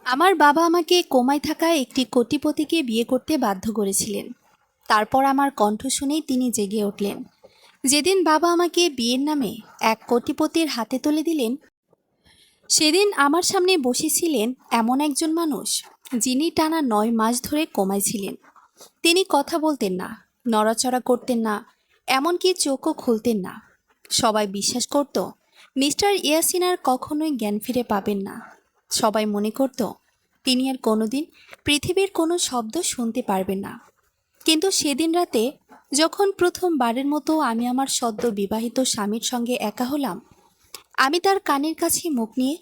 আমার বাবা আমাকে কোমায় থাকা একটি কোটিপতিকে বিয়ে করতে বাধ্য করেছিলেন। তারপর আমার কণ্ঠ শুনেই তিনি জেগে উঠলেন। যেদিন বাবা আমাকে বিয়ের নামে এক কোটিপতির হাতে তুলে দিলেন, সেদিন আমার সামনে বসেছিলেন এমন একজন মানুষ, যিনি টানা 9 মাস ধরে কোমায় ছিলেন। তিনি কথা বলতেন না, নড়াচড়া করতেন না, এমনকি চোখও খুলতেন না। সবাই বিশ্বাস করত মিস্টার ইয়াসিন আর কখনোই জ্ঞান ফিরে পাবেন না। সবাই মনে করত তিনি আর কোনোদিন পৃথিবীর কোনো শব্দ শুনতে পারবেন না। কিন্তু সেদিন রাতে, যখন প্রথমবারের মতো আমি আমার সদ্য বিবাহিত স্বামীর সঙ্গে একা হলাম, আমি তার কানের কাছে মুখ নিয়ে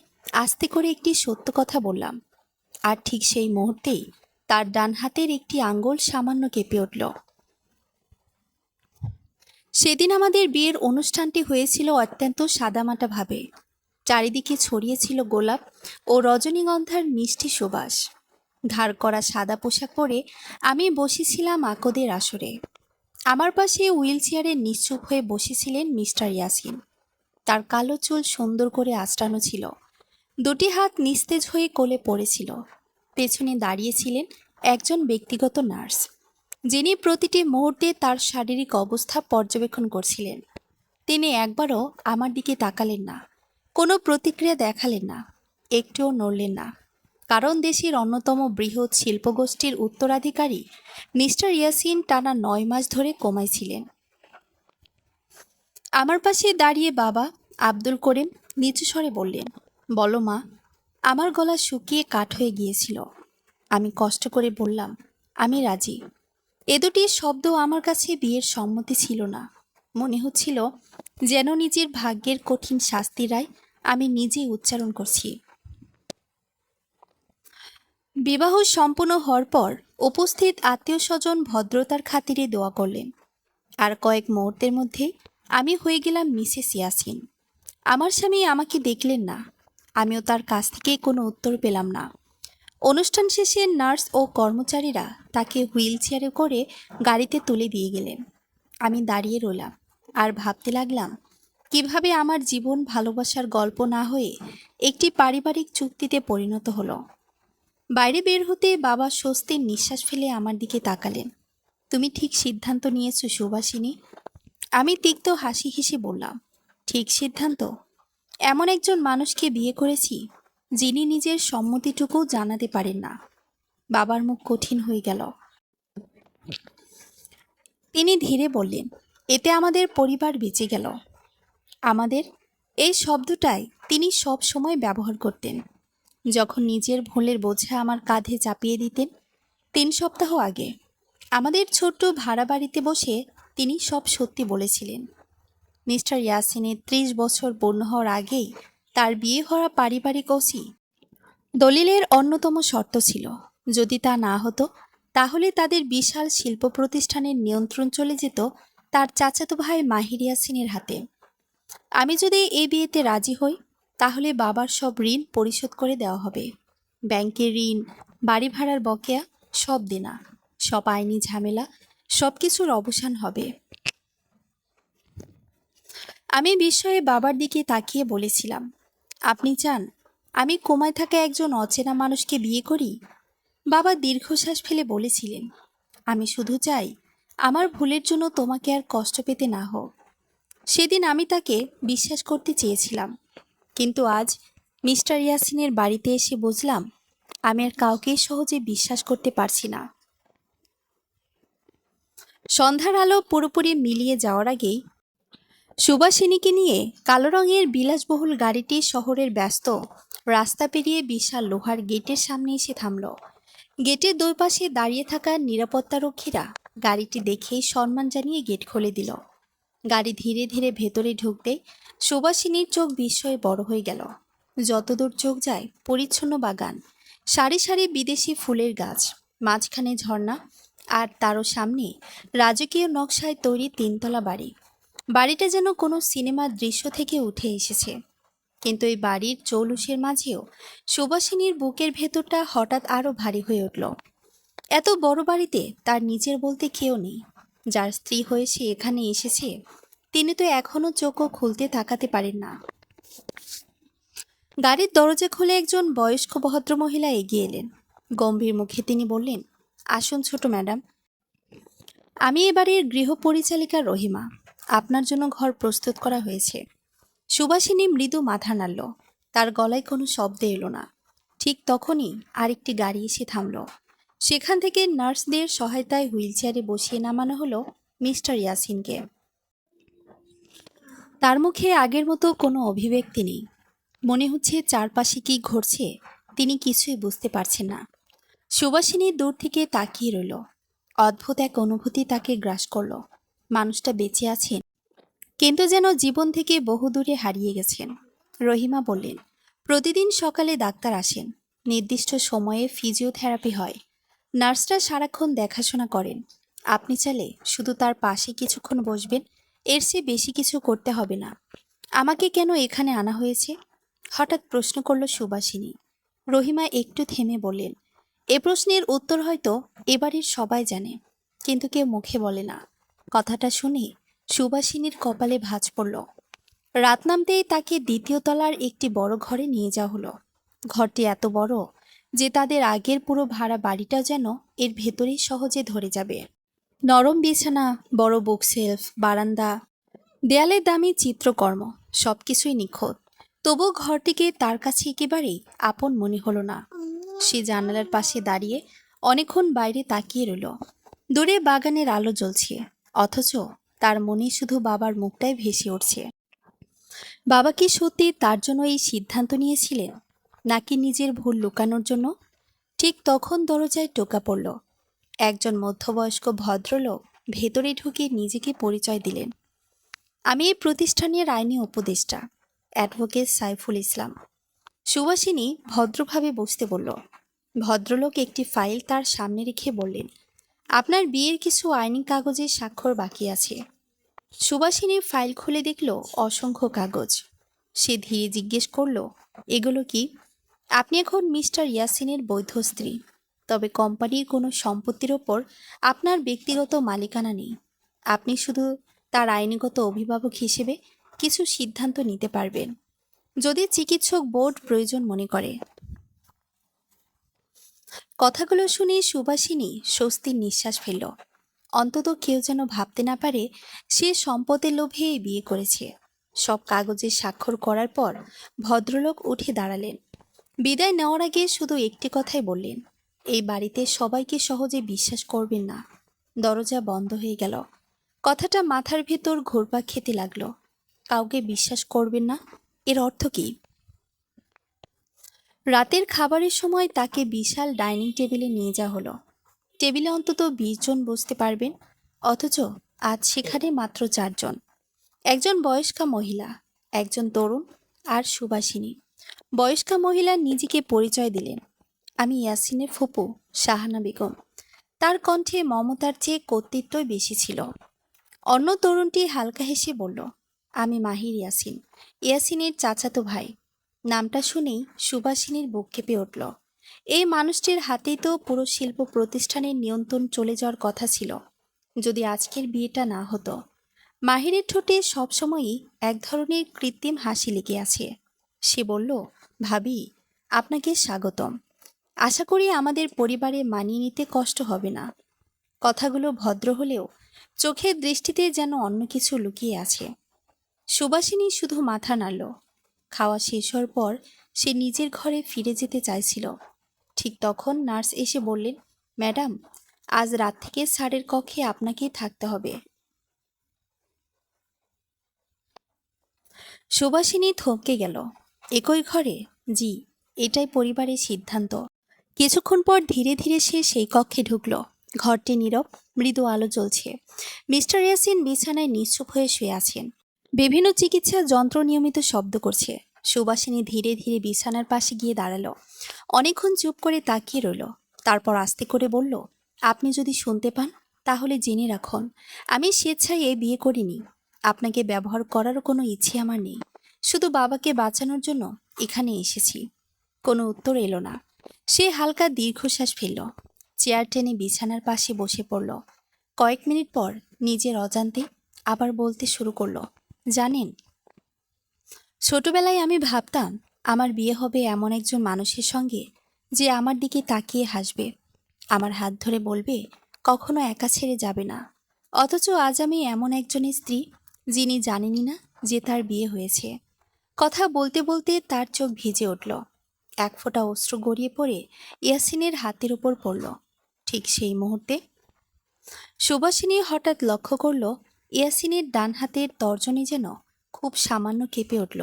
আস্তে করে একটি সত্য কথা বললাম। আর ঠিক সেই মুহূর্তেই তার ডান হাতের একটি আঙ্গুল সামান্য কেঁপে উঠল। সেদিন আমাদের বিয়ের অনুষ্ঠানটি হয়েছিল অত্যন্ত সাদামাটাভাবে। চারিদিকে ছড়িয়েছিল গোলাপ ও রজনীগন্ধার মিষ্টি সুবাস। ঘাড় করা সাদা পোশাক পরে আমি বসেছিলাম আকদের আসরে। আমার পাশে হুইল চেয়ারে নিশ্চুপ হয়ে বসেছিলেন মিস্টার ইয়াসিন। তার কালো চুল সুন্দর করে আঁচড়ানো ছিল, দুটি হাত নিস্তেজ হয়ে কোলে পড়েছিল। পেছনে দাঁড়িয়েছিলেন একজন ব্যক্তিগত নার্স, যিনি প্রতিটি মুহূর্তে তার শারীরিক অবস্থা পর্যবেক্ষণ করছিলেন। তিনি একবারও আমার দিকে তাকালেন না, কোনো প্রতিক্রিয়া দেখালেন না, একটুও নড়লেন না। কারণ দেশের অন্যতম বৃহৎ শিল্পগোষ্ঠীর উত্তরাধিকারী মিস্টার ইয়াসিন টানা 9 মাস ধরে কোমায় ছিলেন। আমার পাশে দাঁড়িয়ে বাবা আব্দুল করিম নিচু স্বরে বললেন, বলো মা। আমার গলা শুকিয়ে কাঠ হয়ে গিয়েছিল। আমি কষ্ট করে বললাম, আমি রাজি। এ দুটি শব্দ আমার কাছে বিয়ের সম্মতি ছিল না। মনে হচ্ছিল যেন নিজের ভাগ্যের কঠিন শাস্তি রায় আমি নিজেই উচ্চারণ করছি। বিবাহ সম্পূর্ণ হওয়ার পর উপস্থিত আত্মীয় স্বজন ভদ্রতার খাতিরে দোয়া করলেন। আর কয়েক মুহূর্তের মধ্যেই আমি হয়ে গেলাম মিসেস ইয়াসিন। আমার স্বামী আমাকে দেখলেন না, আমিও তার কাছ থেকে কোনো উত্তর পেলাম না। অনুষ্ঠান শেষে নার্স ও কর্মচারীরা তাকে হুইল চেয়ারে করে গাড়িতে তুলে দিয়ে গেলেন। আমি দাঁড়িয়ে রইলাম আর ভাবতে লাগলাম, কিভাবে আমার জীবন ভালোবাসার গল্প না হয়ে একটি পারিবারিক চুক্তিতে পরিণত হলো। বাইরে বের হতে বাবা স্বস্তির নিঃশ্বাস ফেলে আমার দিকে তাকালেন। তুমি ঠিক সিদ্ধান্ত নিয়েছো সুবাসিনী। আমি তিক্ত হাসি হেসে বললাম, ঠিক সিদ্ধান্ত? এমন একজন মানুষকে বিয়ে করেছি, যিনি নিজের সম্মতিটুকু জানাতে পারেন না। বাবার মুখ কঠিন হয়ে গেল। তিনি ধীরে বললেন, এতে আমাদের পরিবার বেঁচে গেল। আমাদের, এই শব্দটাই তিনি সব সময় ব্যবহার করতেন যখন নিজের ভুলের বোঝা আমার কাঁধে চাপিয়ে দিতেন। 3 সপ্তাহ আগে আমাদের ছোট্ট ভাড়া বাড়িতে বসে তিনি সব সত্যি বলেছিলেন। মিস্টার ইয়াসিনের 30 বছর পূর্ণ হওয়ার আগেই তার বিয়ে হওয়া পারিবারিক ওসি দলিলের অন্যতম শর্ত ছিল, যদি তা না হতো তাহলে তাদের বিশাল শিল্প প্রতিষ্ঠানের নিয়ন্ত্রণ চলে যেত তার চাচাতো ভাই মাহির ইয়াসিনের হাতে। আমি যদি এই বিয়েতে রাজি হই, তাহলে বাবার সব ঋণ পরিশোধ করে দেওয়া হবে। ব্যাংকের ঋণ, বাড়ি ভাড়ার বকেয়া, সব দেনা, সব আইনি ঝামেলা, সব কিছুর অবসান হবে। আমি বিস্ময়ে বাবার দিকে তাকিয়ে বলেছিলাম, আপনি চান আমি কোমায় থাকা একজন অচেনা মানুষকে বিয়ে করি? বাবা দীর্ঘশ্বাস ফেলে বলেছিলেন, আমি শুধু চাই আমার ভুলের জন্য তোমাকে আর কষ্ট পেতে না হোক। সেদিন আমি তাকে বিশ্বাস করতে চেয়েছিলাম, কিন্তু আজ মিস্টার ইয়াসিনের বাড়িতে এসে বুঝলাম আমি আর কাউকেই সহজে বিশ্বাস করতে পারছি না। সন্ধ্যার আলো পুরোপুরি মিলিয়ে যাওয়ার আগেই সুভাষিনীকে নিয়ে কালো রঙের বিলাসবহুল গাড়িটি শহরের ব্যস্ত রাস্তা পেরিয়ে বিশাল লোহার গেটের সামনে এসে থামল। গেটের দুই পাশে দাঁড়িয়ে থাকা নিরাপত্তারক্ষীরা গাড়িটি দেখেই সম্মান জানিয়ে গেট খুলে দিল। গাড়ি ধীরে ধীরে ভেতরে ঢুকতেই সুভাষিনীর চোখ বিস্ময়ে বড় হয়ে গেল। যতদূর চোখ যায় পরিচ্ছন্ন বাগান, সারি সারি বিদেশি ফুলের গাছ, মাঝখানে ঝর্ণা, আর তারও সামনে রাজকীয় নকশায় তৈরি 3 তলা বাড়ি। বাড়িটা যেন কোনো সিনেমার দৃশ্য থেকে উঠে এসেছে। কিন্তু এই বাড়ির চৌলুসের মাঝেও সুভাষিনীর বুকের ভেতরটা হঠাৎ আরও ভারী হয়ে উঠল। এত বড় বাড়িতে তার নিজের বলতে কেউ নেই। যার স্ত্রী হয়ে সে এখানে এসেছে, তিনি তো এখনো চোখও খুলতে তাকাতে পারেন না। গাড়ির দরজা খুলে একজন বয়স্ক ভদ্রমহিলা এগিয়ে এলেন। গম্ভীর মুখে তিনি বললেন, আসুন ছোট ম্যাডাম, আমি এ বাড়ির গৃহপরিচালিকা রহিমা। আপনার জন্য ঘর প্রস্তুত করা হয়েছে। সুবাসিনী মৃদু মাথা নাড়ল। তার গলায় কোনো শব্দ এলো না। ঠিক তখনই আরেকটি গাড়ি এসে থামল। সেখান থেকে নার্সদের সহায়তায় হুইলচেয়ারে বসিয়ে নামানো হলো মিস্টার ইয়াসিনকে। তার মুখে আগের মতো কোনো অভিব্যক্তি নেই। মনে হচ্ছে চারপাশে কি ঘটছে তিনি কিছুই বুঝতে পারছেন না। সুবাসিনী দূর থেকে তাকিয়ে রইল। অদ্ভুত এক অনুভূতি তাকে গ্রাস করল। মানুষটা বেঁচে আছেন, কিন্তু যেন জীবন থেকে বহু দূরে হারিয়ে গেছেন। রহিমা বললেন, প্রতিদিন সকালে ডাক্তার আসেন, নির্দিষ্ট সময়ে ফিজিওথেরাপি হয়, নার্সরা সারাক্ষণ দেখাশোনা করেন। আপনি চাইলে শুধু তার পাশে কিছুক্ষণ বসবেন, এর চেয়ে বেশি কিছু করতে হবে না। আমাকে কেন এখানে আনা হয়েছে? হঠাৎ প্রশ্ন করল সুবাসিনী। রহিমা একটু থেমে বললেন, এ প্রশ্নের উত্তর হয়তো এবাড়ির সবাই জানে, কিন্তু কেউ মুখে বলে না। কথাটা শুনে সুবাসিনীর কপালে ভাঁজ পড়ল। রাত নামতেই তাকে দ্বিতীয় তলার একটি বড় ঘরে নিয়ে যাওয়া হলো। ঘরটি এত বড় যে তাদের আগের পুরো ভাড়া বাড়িটাও যেন এর ভেতরেই সহজে ধরে যাবে। নরম বিছানা, বড় বুকশেলফ, বারান্দা, দেয়ালের দামি চিত্রকর্ম, সবকিছুই নিখুঁত। তবু ঘরটিকে তার কাছে একেবারেই আপন মনে হলো না। সে জানালার পাশে দাঁড়িয়ে অনেকক্ষণ বাইরে তাকিয়ে রইল। দূরে বাগানের আলো জ্বলছে, অথচ তার মনে শুধু বাবার মুখটাই ভেসে উঠছে। বাবা কি সত্যি তার জন্য এই সিদ্ধান্ত নিয়েছিলেন, নাকি নিজের ভুল লুকানোর জন্য? ঠিক তখন দরজায় টোকা পড়ল। একজন মধ্যবয়স্ক ভদ্রলোক ভেতরে ঢুকে নিজেকে পরিচয় দিলেন। আমি এই প্রতিষ্ঠানের আইনি উপদেষ্টা, অ্যাডভোকেট সাইফুল ইসলাম। সুবাসিনী ভদ্রভাবে বসতে বলল। ভদ্রলোক একটি ফাইল তার সামনে রেখে বললেন, আপনার বিয়ের কিছু আইনি কাগজে স্বাক্ষর বাকি আছে। সুবাসিনী ফাইল খুলে দেখল অসংখ্য কাগজ। সে ধীরে জিজ্ঞেস করল, এগুলো কি? আপনি এখন মিস্টার ইয়াসিনের বৈধ স্ত্রী, তবে কোম্পানির কোনো সম্পত্তির ওপর আপনার ব্যক্তিগত মালিকানা নেই। আপনি শুধু তার আইনগত অভিভাবক হিসেবে কিছু সিদ্ধান্ত নিতে পারবেন, যদি চিকিৎসক বোর্ড প্রয়োজন মনে করে। কথাগুলো শুনে সুবাসিনী স্বস্তির নিঃশ্বাস ফেলল। অন্তত কেউ যেন ভাবতে না পারে সে সম্পদের লোভে বিয়ে করেছে। সব কাগজে স্বাক্ষর করার পর ভদ্রলোক উঠে দাঁড়ালেন। বিদায় নেওয়ার আগে শুধু একটি কথাই বললেন, এই বাড়িতে সবাইকে সহজে বিশ্বাস করবেন না। দরজা বন্ধ হয়ে গেল। কথাটা মাথার ভেতর ঘুরপাক খেতে লাগলো। কাউকে বিশ্বাস করবেন না, এর অর্থ কি? রাতের খাবারের সময় তাকে বিশাল ডাইনিং টেবিলে নিয়ে যাওয়া হলো। টেবিলে অন্তত 20 জন বসতে পারবেন, অথচ আজ সেখানে মাত্র 4 জন। একজন বয়স্কা মহিলা, একজন তরুণ, আর সুবাসিনী। বয়স্কা মহিলা নিজেকে পরিচয় দিলেন, আমি ইয়াসিনের ফুপু শাহানা বেগম। তার কণ্ঠে মমতার চেয়ে কর্তৃত্বই বেশি ছিল। অন্য তরুণটি হালকা হেসে বলল, আমি মাহির ইয়াসিন, ইয়াসিনের চাচাতো ভাই। নামটা শুনেই সুবাসিনীর বুক কেঁপে উঠল। এই মানুষটির হাতেই তো পুরো শিল্প প্রতিষ্ঠানের নিয়ন্ত্রণ চলে যাওয়ার কথা ছিল, যদি আজকের বিয়েটা না হতো। মাহিরের ঠোঁটে সবসময়ই এক ধরনের কৃত্রিম হাসি লেগে আছে। সে বলল, ভাবি, আপনাকে স্বাগতম। আশা করি আমাদের পরিবারে মানিয়ে নিতে কষ্ট হবে না। কথাগুলো ভদ্র হলেও চোখের দৃষ্টিতে যেন অন্য কিছু লুকিয়ে আছে। সুবাসিনী শুধু মাথা নাড়ল। খাওয়া শেষ হওয়ার পর সে নিজের ঘরে ফিরে যেতে চাইছিল। ঠিক তখন নার্স এসে বললেন, ম্যাডাম, আজ রাত থেকে স্যারের কক্ষে আপনাকেই থাকতে হবে। সুবাসিনী থমকে গেল। একই ঘরে? জি, এটাই পরিবারের সিদ্ধান্ত। কিছুক্ষণ পর ধীরে ধীরে সে সেই কক্ষে ঢুকল। ঘরটি নীরব, মৃদু আলো জ্বলছে। মিস্টার ইয়াসিন বিছানায় নিশ্চুপ হয়ে শুয়ে আছেন। বিভিন্ন চিকিৎসা যন্ত্র নিয়মিত শব্দ করছে। সুবাসিনী ধীরে ধীরে বিছানার পাশে গিয়ে দাঁড়ালো। অনেকক্ষণ চুপ করে তাকিয়ে রইল। তারপর আস্তে করে বলল, আপনি যদি শুনতে পান তাহলে জেনে রাখুন, আমি স্বেচ্ছায় এই বিয়ে করিনি। আপনাকে ব্যবহার করারও কোনো ইচ্ছে আমার নেই। শুধু বাবাকে বাঁচানোর জন্য এখানে এসেছি। কোনো উত্তর এলো না। সে হালকা দীর্ঘশ্বাস ফেলল। চেয়ার টেনে বিছানার পাশে বসে পড়ল। কয়েক মিনিট পর নিজের অজান্তে আবার বলতে শুরু করলো, জানেন, ছোটবেলায় আমি ভাবতাম আমার বিয়ে হবে এমন একজন মানুষের সঙ্গে যে আমার দিকে তাকিয়ে হাসবে, আমার হাত ধরে বলবে কখনো একা ছেড়ে যাবে না। অথচ আজ আমি এমন একজনের স্ত্রী যিনি জানেনই না যে তার বিয়ে হয়েছে। কথা বলতে বলতে তার চোখ ভিজে উঠল। এক ফোঁটা অশ্রু গড়িয়ে পড়ে ইয়াসিনের হাতের উপর পড়ল। ঠিক সেই মুহূর্তে সুভাষিনী হঠাৎ লক্ষ্য করল ইয়াসিনের ডান হাতের তর্জনী যেন খুব সামান্য কেঁপে উঠল।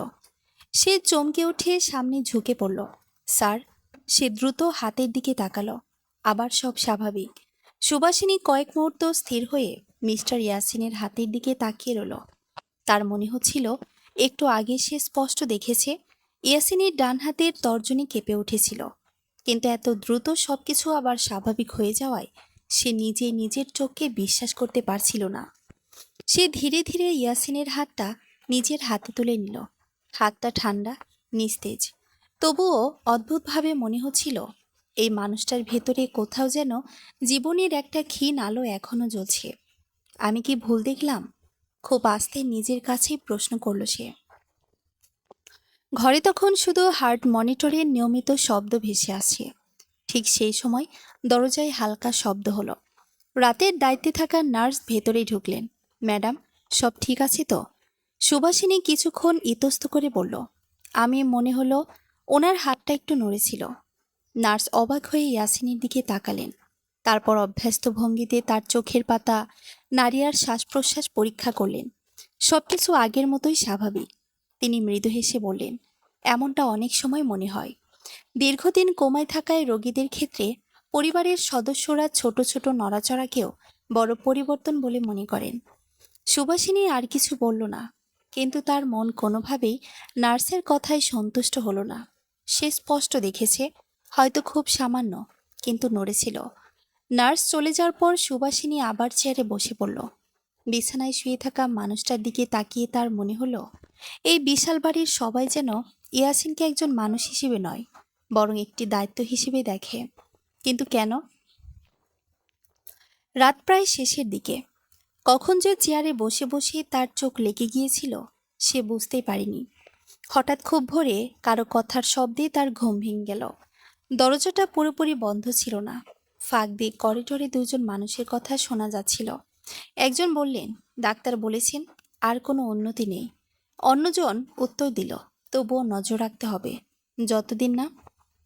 সে চমকে উঠে সামনে ঝুঁকে পড়ল। স্যার! সে দ্রুত হাতের দিকে তাকালো। আবার সব স্বাভাবিক। সুভাষিনী কয়েক মুহূর্ত স্থির হয়ে মিস্টার ইয়াসিনের হাতের দিকে তাকিয়ে রইল। তার মনে হচ্ছিল একটু আগে সে স্পষ্ট দেখেছে ইয়াসিনের ডান হাতের তর্জনী কেঁপে উঠেছিল, কিন্তু এত দ্রুত সবকিছু আবার স্বাভাবিক হয়ে যাওয়ায় সে নিজের চোখকে বিশ্বাস করতে পারছিল না। সে ধীরে ধীরে ইয়াসিনের হাতটা নিজের হাতে তুলে নিল। হাতটা ঠান্ডা, নিস্তেজ, তবুও অদ্ভুতভাবে মনে হচ্ছিল এই মানুষটার ভেতরে কোথাও যেন জীবনের একটা ক্ষীণ আলো এখনো জ্বলছে। আমি কি ভুল দেখলাম? খুব আস্তে নিজের কাছেই প্রশ্ন করল সে। ঘরে তখন শুধু হার্ট মনিটরের নিয়মিত শব্দ ভেসে আসছে। ঠিক সেই সময় দরজায় হালকা শব্দ হলো। রাতের দায়িত্বে থাকা নার্স ভেতরে ঢুকলেন। ম্যাডাম, সব ঠিক আছে তো? সুভাষিনী কিছুক্ষণ ইতস্ত করে বলল। আমি মনে হলো ওনার হাতটা একটু নড়েছিল। নার্স অবাক হয়ে ইয়াসিনের দিকে তাকালেন। তারপর অভ্যস্ত ভঙ্গিতে তার চোখের পাতা নাড়িয়ার শ্বাস প্রশ্বাস পরীক্ষা করলেন। সবকিছু আগের মতোই স্বাভাবিক। তিনি মৃদু হেসে বললেন, এমনটা অনেক সময় মনে হয়। দীর্ঘদিন কোমায় থাকায় রোগীদের ক্ষেত্রে পরিবারের সদস্যরা ছোট ছোট নড়াচড়াকেও বড় পরিবর্তন বলে মনে করেন। সুভাষিনী আর কিছু বলল না, কিন্তু তার মন কোনোভাবেই নার্সের কথায় সন্তুষ্ট হলো না। সে স্পষ্ট দেখেছে হয়তো খুব সামান্য, কিন্তু নড়েছিল। নার্স চলে যাওয়ার পর সুভাষিনী আবার চেয়ারে বসে পড়ল। বিছানায় শুয়ে থাকা মানুষটার দিকে তাকিয়ে তার মনে হলো এই বিশাল বাড়ির সবাই যেন ইয়াসিনকে একজন মানুষ হিসেবে নয়, বরং একটি দায়িত্ব হিসেবে দেখে। কিন্তু কেন? রাত প্রায় শেষের দিকে। কখন যে চেয়ারে বসে বসে তার চোখ লেগে গিয়েছিল সে বুঝতেই পারেনি। হঠাৎ খুব ভোরে কারো কথার শব্দে তার ঘুম ভেঙে গেল। দরজাটা পুরোপুরি বন্ধ ছিল না। ফাঁক দিয়ে করিডোরে দুজন মানুষের কথা শোনা যাচ্ছিল। একজন বললেন, ডাক্তার বলেছেন আর কোনো উন্নতি নেই। অন্যজন উত্তর দিল, তবুও নজর রাখতে হবে যতদিন না।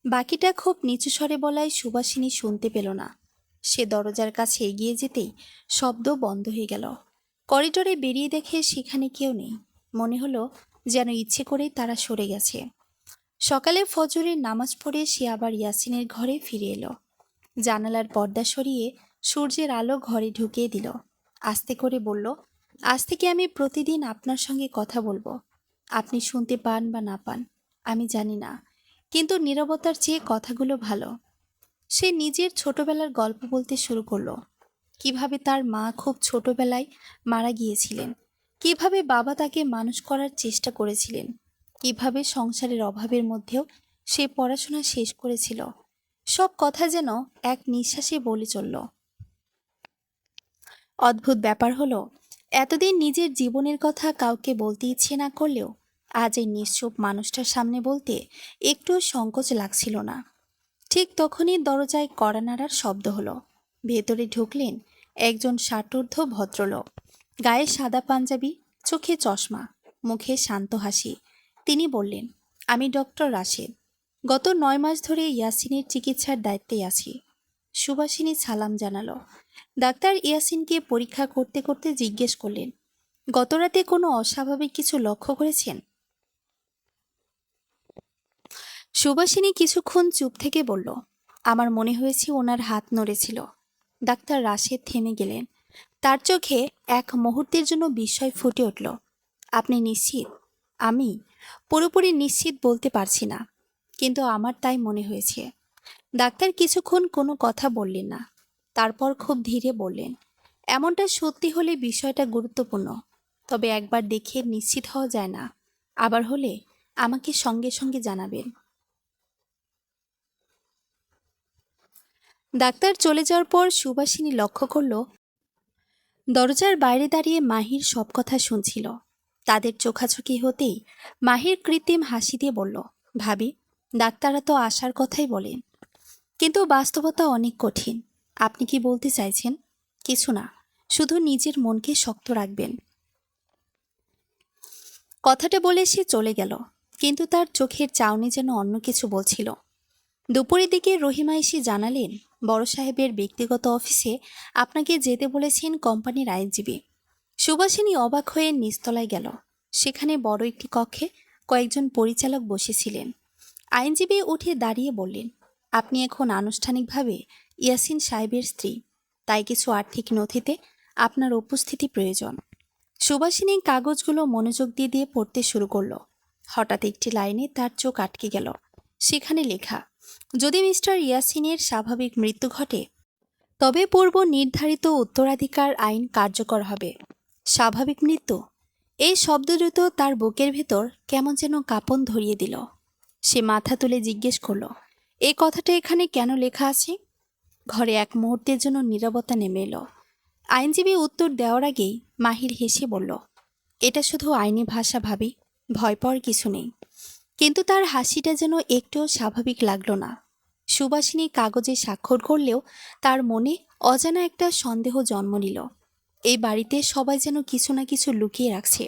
বাকিটা খুব নিচু স্বরে বলায় সুভাষিনী শুনতে পেল না। সে দরজার কাছে এগিয়ে যেতেই শব্দ বন্ধ হয়ে গেল। করিডোরে বেরিয়ে দেখে সেখানে কেউ নেই। মনে হলো যেন ইচ্ছে করেই তারা সরে গেছে। সকালে ফজরের নামাজ পড়ে সে আবার ইয়াসিনের ঘরে ফিরে এলো। জানালার পর্দা সরিয়ে সূর্যের আলো ঘরে ঢুকিয়ে দিল। আস্তে করে বলল, আজ থেকে আমি প্রতিদিন আপনার সঙ্গে কথা বলবো। আপনি শুনতে পান বা না পান আমি জানি না, কিন্তু নীরবতার চেয়ে কথাগুলো ভালো। সে নিজের ছোটবেলার গল্প বলতে শুরু করলো। কিভাবে তার মা খুব ছোটবেলায় মারা গিয়েছিলেন, কিভাবে বাবা তাকে মানুষ করার চেষ্টা করেছিলেন, কিভাবে সংসারের অভাবের মধ্যেও সে পড়াশোনা শেষ করেছিল। সব কথা যেন এক নিঃশ্বাসে বলে চলল। অদ্ভুত ব্যাপার হলো, এতদিন নিজের জীবনের কথা কাউকে বলতে ইচ্ছে না করলেও আজ এই নিশ্চুপ মানুষটার সামনে বলতে একটু সংকোচ লাগছিল না। ঠিক তখনই দরজায় কড়া নাড়ার শব্দ হলো। ভেতরে ঢুকলেন একজন ষাটোর্ধ্ব ভদ্রলোক। গায়ে সাদা পাঞ্জাবি, চোখে চশমা, মুখে শান্ত হাসি। তিনি বললেন, আমি ডক্টর রাশেদ। গত 9 মাস ধরে ইয়াসিনের চিকিৎসার দায়িত্বে আছি। সুভাষিনী সালাম জানালো। ডাক্তার ইয়াসিনকে পরীক্ষা করতে করতে জিজ্ঞেস করলেন, গতরাতে কোনো অস্বাভাবিক কিছু লক্ষ্য করেছেন? সুভাষিনী কিছুক্ষণ চুপ থেকে বলল, আমার মনে হয়েছে ওনার হাত নড়েছিল। ডাক্তার রাশেদ থেমে গেলেন। তার চোখে এক মুহূর্তের জন্য বিস্ময় ফুটে উঠল। আপনি নিশ্চিত? আমি পুরোপুরি নিশ্চিত বলতে পারছি না, কিন্তু আমার তাই মনে হয়েছে। ডাক্তার কিছুক্ষণ কোনো কথা বললেন না। তারপর খুব ধীরে বললেন, এমনটা সত্যি হলে বিষয়টা গুরুত্বপূর্ণ, তবে একবার দেখে নিশ্চিত হওয়া যায় না। আবার হলে আমাকে সঙ্গে সঙ্গে জানাবেন। ডাক্তার চলে যাওয়ার পর সুভাষিনী লক্ষ্য করল দরজার বাইরে দাঁড়িয়ে মাহির সব কথা শুনছিল। তাদের চোখাচোখি হতেই মাহির কৃত্রিম হাসি দিয়ে বলল, ভাবি, ডাক্তাররা তো আসার কথাই বলেন, কিন্তু বাস্তবতা অনেক কঠিন। আপনি কি বলতে চাইছেন? কিছু না, শুধু নিজের মনকে শক্ত রাখবেন। কথাটা বলে সে চলে গেল, কিন্তু তার চোখের চাউনি যেন অন্য কিছু বলছিল। দুপুরের দিকে রহিমা এসে জানালেন, বড় সাহেবের ব্যক্তিগত অফিসে আপনাকে যেতে বলেছেন কোম্পানির আইনজীবী। সুভাষিনী অবাক হয়ে নিচতলায় গেল। সেখানে বড় একটি কক্ষে কয়েকজন পরিচালক বসেছিলেন। আইনজীবী উঠে দাঁড়িয়ে বললেন, আপনি এখন আনুষ্ঠানিকভাবে ইয়াসিন সাহেবের স্ত্রী, তাই কিছু আর্থিক নথিতে আপনার উপস্থিতি প্রয়োজন। সুভাষিনী কাগজগুলো মনোযোগ দিয়ে দিয়ে পড়তে শুরু করলো। হঠাৎ একটি লাইনে তার চোখ আটকে গেল। সেখানে লেখা, যদি মিস্টার ইয়াসিনের স্বাভাবিক মৃত্যু ঘটে তবে পূর্ব নির্ধারিত উত্তরাধিকার আইন কার্যকর হবে। স্বাভাবিক মৃত্যু, এই শব্দ দ্রুত তার বুকের ভেতর কেমন যেন কাঁপন ধরিয়ে দিল। সে মাথা তুলে জিজ্ঞেস করল, এই কথাটা এখানে কেন লেখা আছে? ঘরে এক মুহূর্তের জন্য নীরবতা নেমে এলো। আইনজীবী উত্তর দেওয়ার আগেই মাহির হেসে বলল, এটা শুধু আইনি ভাষা ভাবি, ভয় পাওয়ার কিছু নেই। কিন্তু তার হাসিটা যেন একটুও স্বাভাবিক লাগলো না। সুবাসিনী কাগজে স্বাক্ষর করলেও তার মনে অজানা একটা সন্দেহ জন্ম নিল। এই বাড়িতে সবাই যেন কিছু না কিছু লুকিয়ে রাখছে।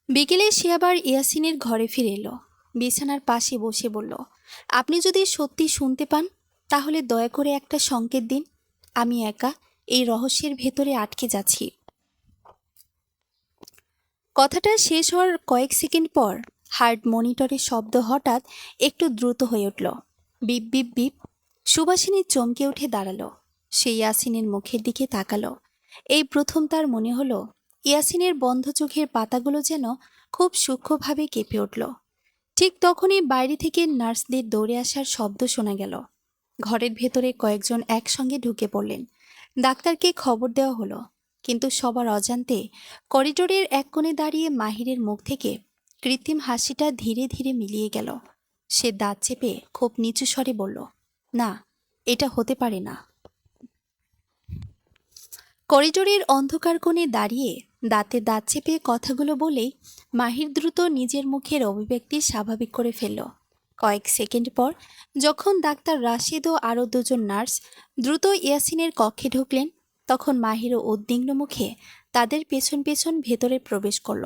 বিকেলে সে আবার ইয়াসিনের ঘরে ফিরে এলো। বিছানার পাশে বসে বলল, আপনি যদি সত্যি শুনতে পান তাহলে দয়া করে একটা সংকেত দিন। আমি একা এই রহস্যের ভেতরে আটকে যাচ্ছি। কথাটা শেষ হওয়ার কয়েক সেকেন্ড পর হার্ট মনিটরের শব্দ হঠাৎ একটু দ্রুত হয়ে উঠল। Beep beep beep. সুবাসিনী চমকে উঠে দাঁড়ালো। সে ইয়াসিনের মুখের দিকে তাকালো। এই প্রথম তার মনে হলো ইয়াসিনের বন্ধ চোখের পাতাগুলো যেন খুব সূক্ষ্মভাবে কেঁপে উঠল। ঠিক তখনই বাইরে থেকে নার্সদের দৌড়ে আসার শব্দ শোনা গেল। ঘরের ভেতরে কয়েকজন একসঙ্গে ঢুকে পড়লেন। ডাক্তারকে খবর দেওয়া হলো, কিন্তু সবার অজান্তে করিডোরের এক কোণে দাঁড়িয়ে মাহিরের মুখ থেকে কৃত্রিম হাসিটা ধীরে ধীরে মিলিয়ে গেল। সে দাঁত চেপে খুব নিচু স্বরে বলল, না, এটা হতে পারে না। করিডোরের অন্ধকার কোণে দাঁড়িয়ে দাঁতে দাঁত চেপে কথাগুলো বলেই মাহির দ্রুত নিজের মুখের অভিব্যক্তি স্বাভাবিক করে ফেলল। কয়েক সেকেন্ড পর যখন ডাক্তার রাশিদ ও আরও দুজন নার্স দ্রুত ইয়াসিনের কক্ষে ঢুকলেন, তখন মাহিরও উদ্বিগ্ন মুখে তাদের পেছন পেছন ভেতরে প্রবেশ করল।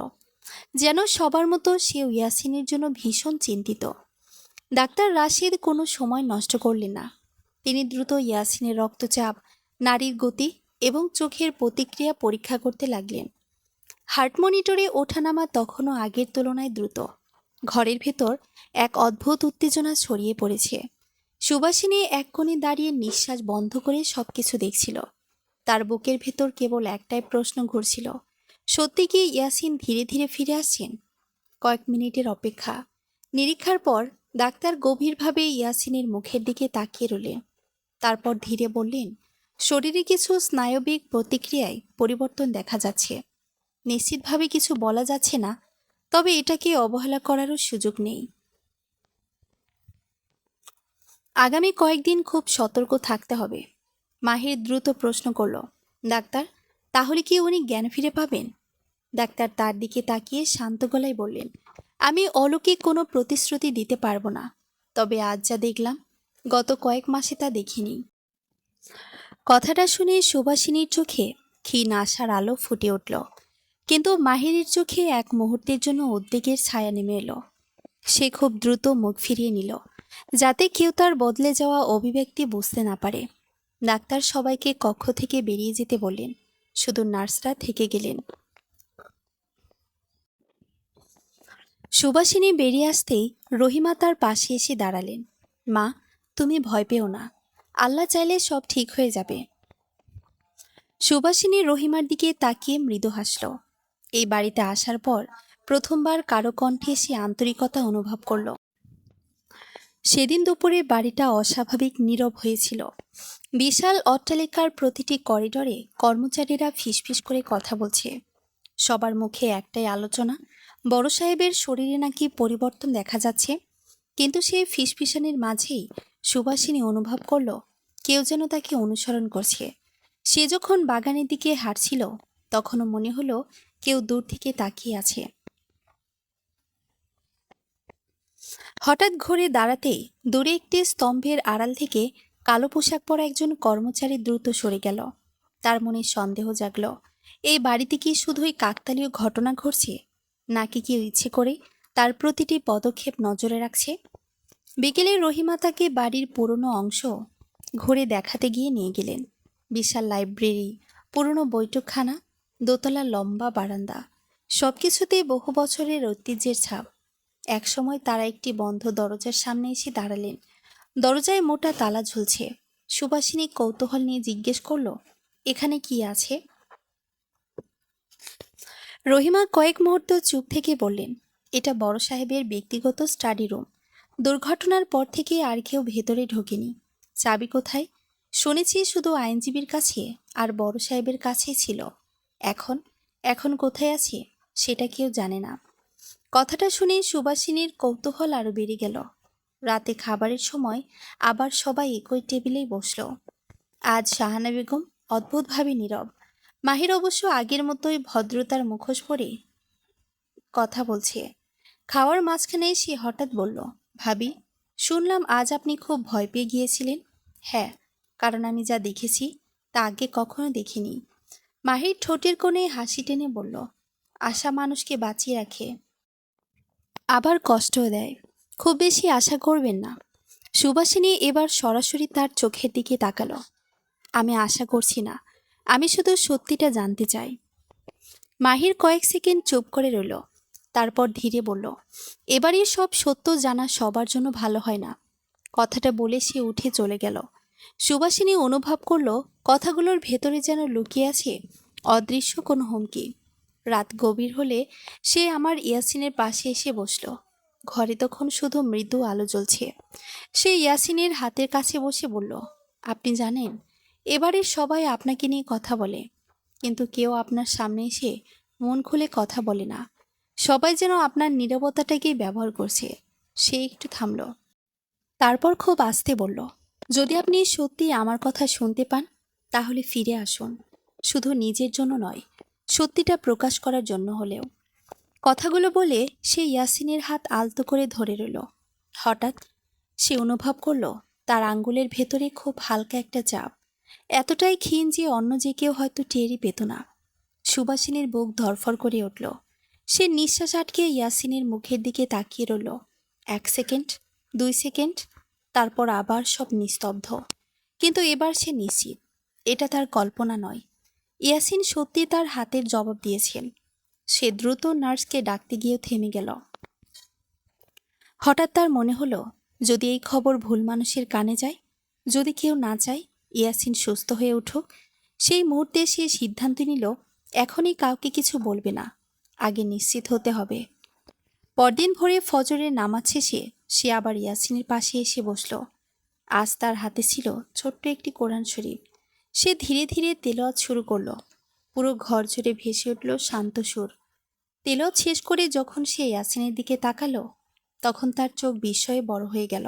যেন সবার মতো সেও ইয়াসিনের জন্য ভীষণ চিন্তিত। ডাক্তার রাশিদ কোনো সময় নষ্ট করলেন না। তিনি দ্রুত ইয়াসিনের রক্তচাপ, নাড়ির গতি এবং চোখের প্রতিক্রিয়া পরীক্ষা করতে লাগলেন। হার্ট মনিটরে ওঠানামা তখনও আগের তুলনায় দ্রুত। ঘরের ভেতর এক অদ্ভুত উত্তেজনা ছড়িয়ে পড়েছে। সুবাসিনী এক কোণে দাঁড়িয়ে নিঃশ্বাস বন্ধ করে সবকিছু দেখছিল। তার বুকের ভেতর কেবল একটাই প্রশ্ন ঘুরছিল, সত্যি কি ইয়াসিন ধীরে ধীরে ফিরে আসছেন? কয়েক মিনিটের অপেক্ষা, নিরীক্ষার পর ডাক্তার গভীরভাবে ইয়াসিনের মুখের দিকে তাকিয়ে রইলেন। তারপর ধীরে বললেন, শরীরে কিছু স্নায়বিক প্রতিক্রিয়ায় পরিবর্তন দেখা যাচ্ছে। নিশ্চিতভাবে কিছু বলা যাচ্ছে না, তবে এটাকে অবহেলা করারও সুযোগ নেই। আগামী কয়েকদিন খুব সতর্ক থাকতে হবে। মাহির দ্রুত প্রশ্ন করল, ডাক্তার, তাহলে কি উনি জ্ঞান ফিরে পাবেন? ডাক্তার তার দিকে তাকিয়ে শান্ত গলায় বললেন, আমি অলৌকিক কোনো প্রতিশ্রুতি দিতে পারবো না, তবে আজ যা দেখলাম গত কয়েক মাসে তা দেখিনি। কথাটা শুনে সুবাসিনীর চোখে ক্ষীণ আশার আলো ফুটে উঠল, কিন্তু মাহিরের চোখে এক মুহূর্তের জন্য উদ্বেগের ছায়া নেমে এলো। সে খুব দ্রুত মুখ ফিরিয়ে নিল, যাতে কেউ তার বদলে যাওয়া অভিব্যক্তি বুঝতে না পারে। ডাক্তার সবাইকে কক্ষ থেকে বেরিয়ে যেতে বললেন, শুধু নার্সরা থেকে গেলেন। সুবাসিনী বেরিয়ে আসতেই রহিমা তার পাশে এসে দাঁড়ালেন। মা, তুমি ভয় পেও না, আল্লাহ চাইলে সব ঠিক হয়ে যাবে। সুবাসিনী রহিমার দিকে তাকিয়ে মৃদু হাসল। এই বাড়িতে আসার পর প্রথমবার কারো কণ্ঠে সে আন্তরিকতা অনুভব করল। সেদিন দুপুরে বাড়িটা অস্বাভাবিক নীরব হয়েছিল। বিশাল অট্টালিকার প্রতিটি করিডরে কর্মচারীরা ফিসফিস করে কথা বলছে। সবার মুখে একটাই আলোচনা, বড় সাহেবের শরীরে নাকি পরিবর্তন দেখা যাচ্ছে। কিন্তু সেই ফিসফিসানির মাঝেই সুবাসিনী অনুভব করল কেউ যেন তাকে অনুসরণ করছে। সে যখন বাগানের দিকে হাঁটছিল তখনও মনে হলো কেউ দূর থেকে তাকিয়ে আছে। হঠাৎ ঘুরে দাঁড়াতেই দূরে একটি স্তম্ভের আড়াল থেকে কালো পোশাক পরা একজন কর্মচারী দ্রুত সরে গেল। তার মনে সন্দেহ জাগল, এই বাড়িতে কি শুধুই কাকতালীয় ঘটনা ঘটছে, নাকি কেউ ইচ্ছে করে তার প্রতিটি পদক্ষেপ নজরে রাখছে। বিকেলে রহিমা তাকে বাড়ির পুরনো অংশ ঘুরে দেখাতে গিয়ে নিয়ে গেলেন। বিশাল লাইব্রেরি, পুরনো বৈঠকখানা, দোতলা লম্বা বারান্দা, সবকিছুতেই বহু বছরের ঐতিহ্যের ছাপ। একসময় তারা একটি বন্ধ দরজার সামনে এসে দাঁড়ালেন। দরজায় মোটা তালা ঝুলছে। সুবাসিনী কৌতূহল নিয়ে জিজ্ঞেস করল, এখানে কি আছে? রহিমা কয়েক মুহূর্ত চুপ থেকে বললেন, এটা বড় সাহেবের ব্যক্তিগত স্টাডি রুম। দুর্ঘটনার পর থেকে আর কেউ ভেতরে ঢোকেনি। চাবি কোথায়? শুনেছি শুধু আইনজীবীর কাছে আর বড় সাহেবের কাছেই ছিল। এখন এখন কোথায় আছে সেটা কেউ জানে না। কথাটা শুনে সুবাসিনীর কৌতূহল আরও বেড়ে গেল। রাতে খাবারের সময় আবার সবাই একই টেবিলেই বসল। আজ শাহানা বেগম অদ্ভুতভাবে নীরব। মাহির অবশ্য আগের মতোই ভদ্রতার মুখোশ পরে কথা বলছে। খাওয়ার মাঝখানে সে হঠাৎ বলল, ভাবি, শুনলাম আজ আপনি খুব ভয় পেয়ে গিয়েছিলেন। হ্যাঁ, কারণ আমি যা দেখেছি তা আগে কখনো দেখিনি। মাহির ঠোঁটের কোণে হাসি টেনে বলল, আশা মানুষকে বাঁচিয়ে রাখে, আবার কষ্টও দেয়। খুব বেশি আশা করবেন না। সুবাসিনী এবার সরাসরি তার চোখের দিকে তাকালো। আমি আশা করছি না, আমি শুধু সত্যিটা জানতে চাই। মাহির কয়েক সেকেন্ড চুপ করে রইল, তারপর ধীরে বলল, এবারই সব সত্য জানা সবার জন্য ভালো হয় না। কথাটা বলে সে উঠে চলে গেল। সুবাসিনী অনুভব করল কথাগুলোর ভেতরে যেন লুকিয়ে আছে অদৃশ্য কোনো হুমকি। রাত গভীর হলে সে আমার ইয়াসিনের পাশে এসে বসল। ঘরে তখন শুধু মৃদু আলো জ্বলছে। সে ইয়াসিনের হাতের কাছে বসে বলল, আপনি জানেন, এবারে সবাই আপনাকে নিয়ে কথা বলে, কিন্তু কেউ আপনার সামনে এসে মন খুলে কথা বলে না। সবাই যেন আপনার নীরবতাটাকেই ব্যবহার করছে। সে একটু থামল, তারপর খুব আস্তে বলল, যদি আপনি সত্যি আমার কথা শুনতে পান তাহলে ফিরে আসুন, শুধু নিজের জন্য নয়, সত্যিটা প্রকাশ করার জন্য হলেও। কথাগুলো বলে সে ইয়াসিনের হাত আলতো করে ধরে রইল। হঠাৎ সে অনুভব করল তার আঙ্গুলের ভেতরে খুব হালকা একটা চাপ, এতটাই ক্ষীণ যে অন্য যে কেউ হয়তো টেরই পেত না। সুবাসিনীর বুক ধরফর করে উঠল। সে নিঃশ্বাস আটকে ইয়াসিনের মুখের দিকে তাকিয়ে রইল। 1 সেকেন্ড, 2 সেকেন্ড, তারপর আবার সব নিস্তব্ধ। কিন্তু এবার সে নিশ্চিত এটা তার কল্পনা নয়। ইয়াসিন সত্যি তার হাতের জবাব দিয়েছেন। সে দ্রুত নার্সকে ডাকতে গিয়েও থেমে গেল। হঠাৎ তার মনে হলো, যদি এই খবর ভুল মানুষের কানে যায়, যদি কেউ না চায় ইয়াসিন সুস্থ হয়ে উঠুক। সেই মুহূর্তে সে সিদ্ধান্ত নিল এখনই কাউকে কিছু বলবে না, আগে নিশ্চিত হতে হবে। পরদিন ভোরে ফজরের নামাজ শেষে সে আবার ইয়াসিনের পাশে এসে বসল। আজ তার হাতে ছিল ছোট্ট একটি কোরআন শরীফ। সে ধীরে ধীরে তেলাওয়াত শুরু করল। পুরো ঘর জুড়ে ভেসে উঠল শান্ত সুর। তেলাওয়াত শেষ করে যখন সে ইয়াসিনের দিকে তাকালো, তখন তার চোখ বিস্ময়ে বড় হয়ে গেল।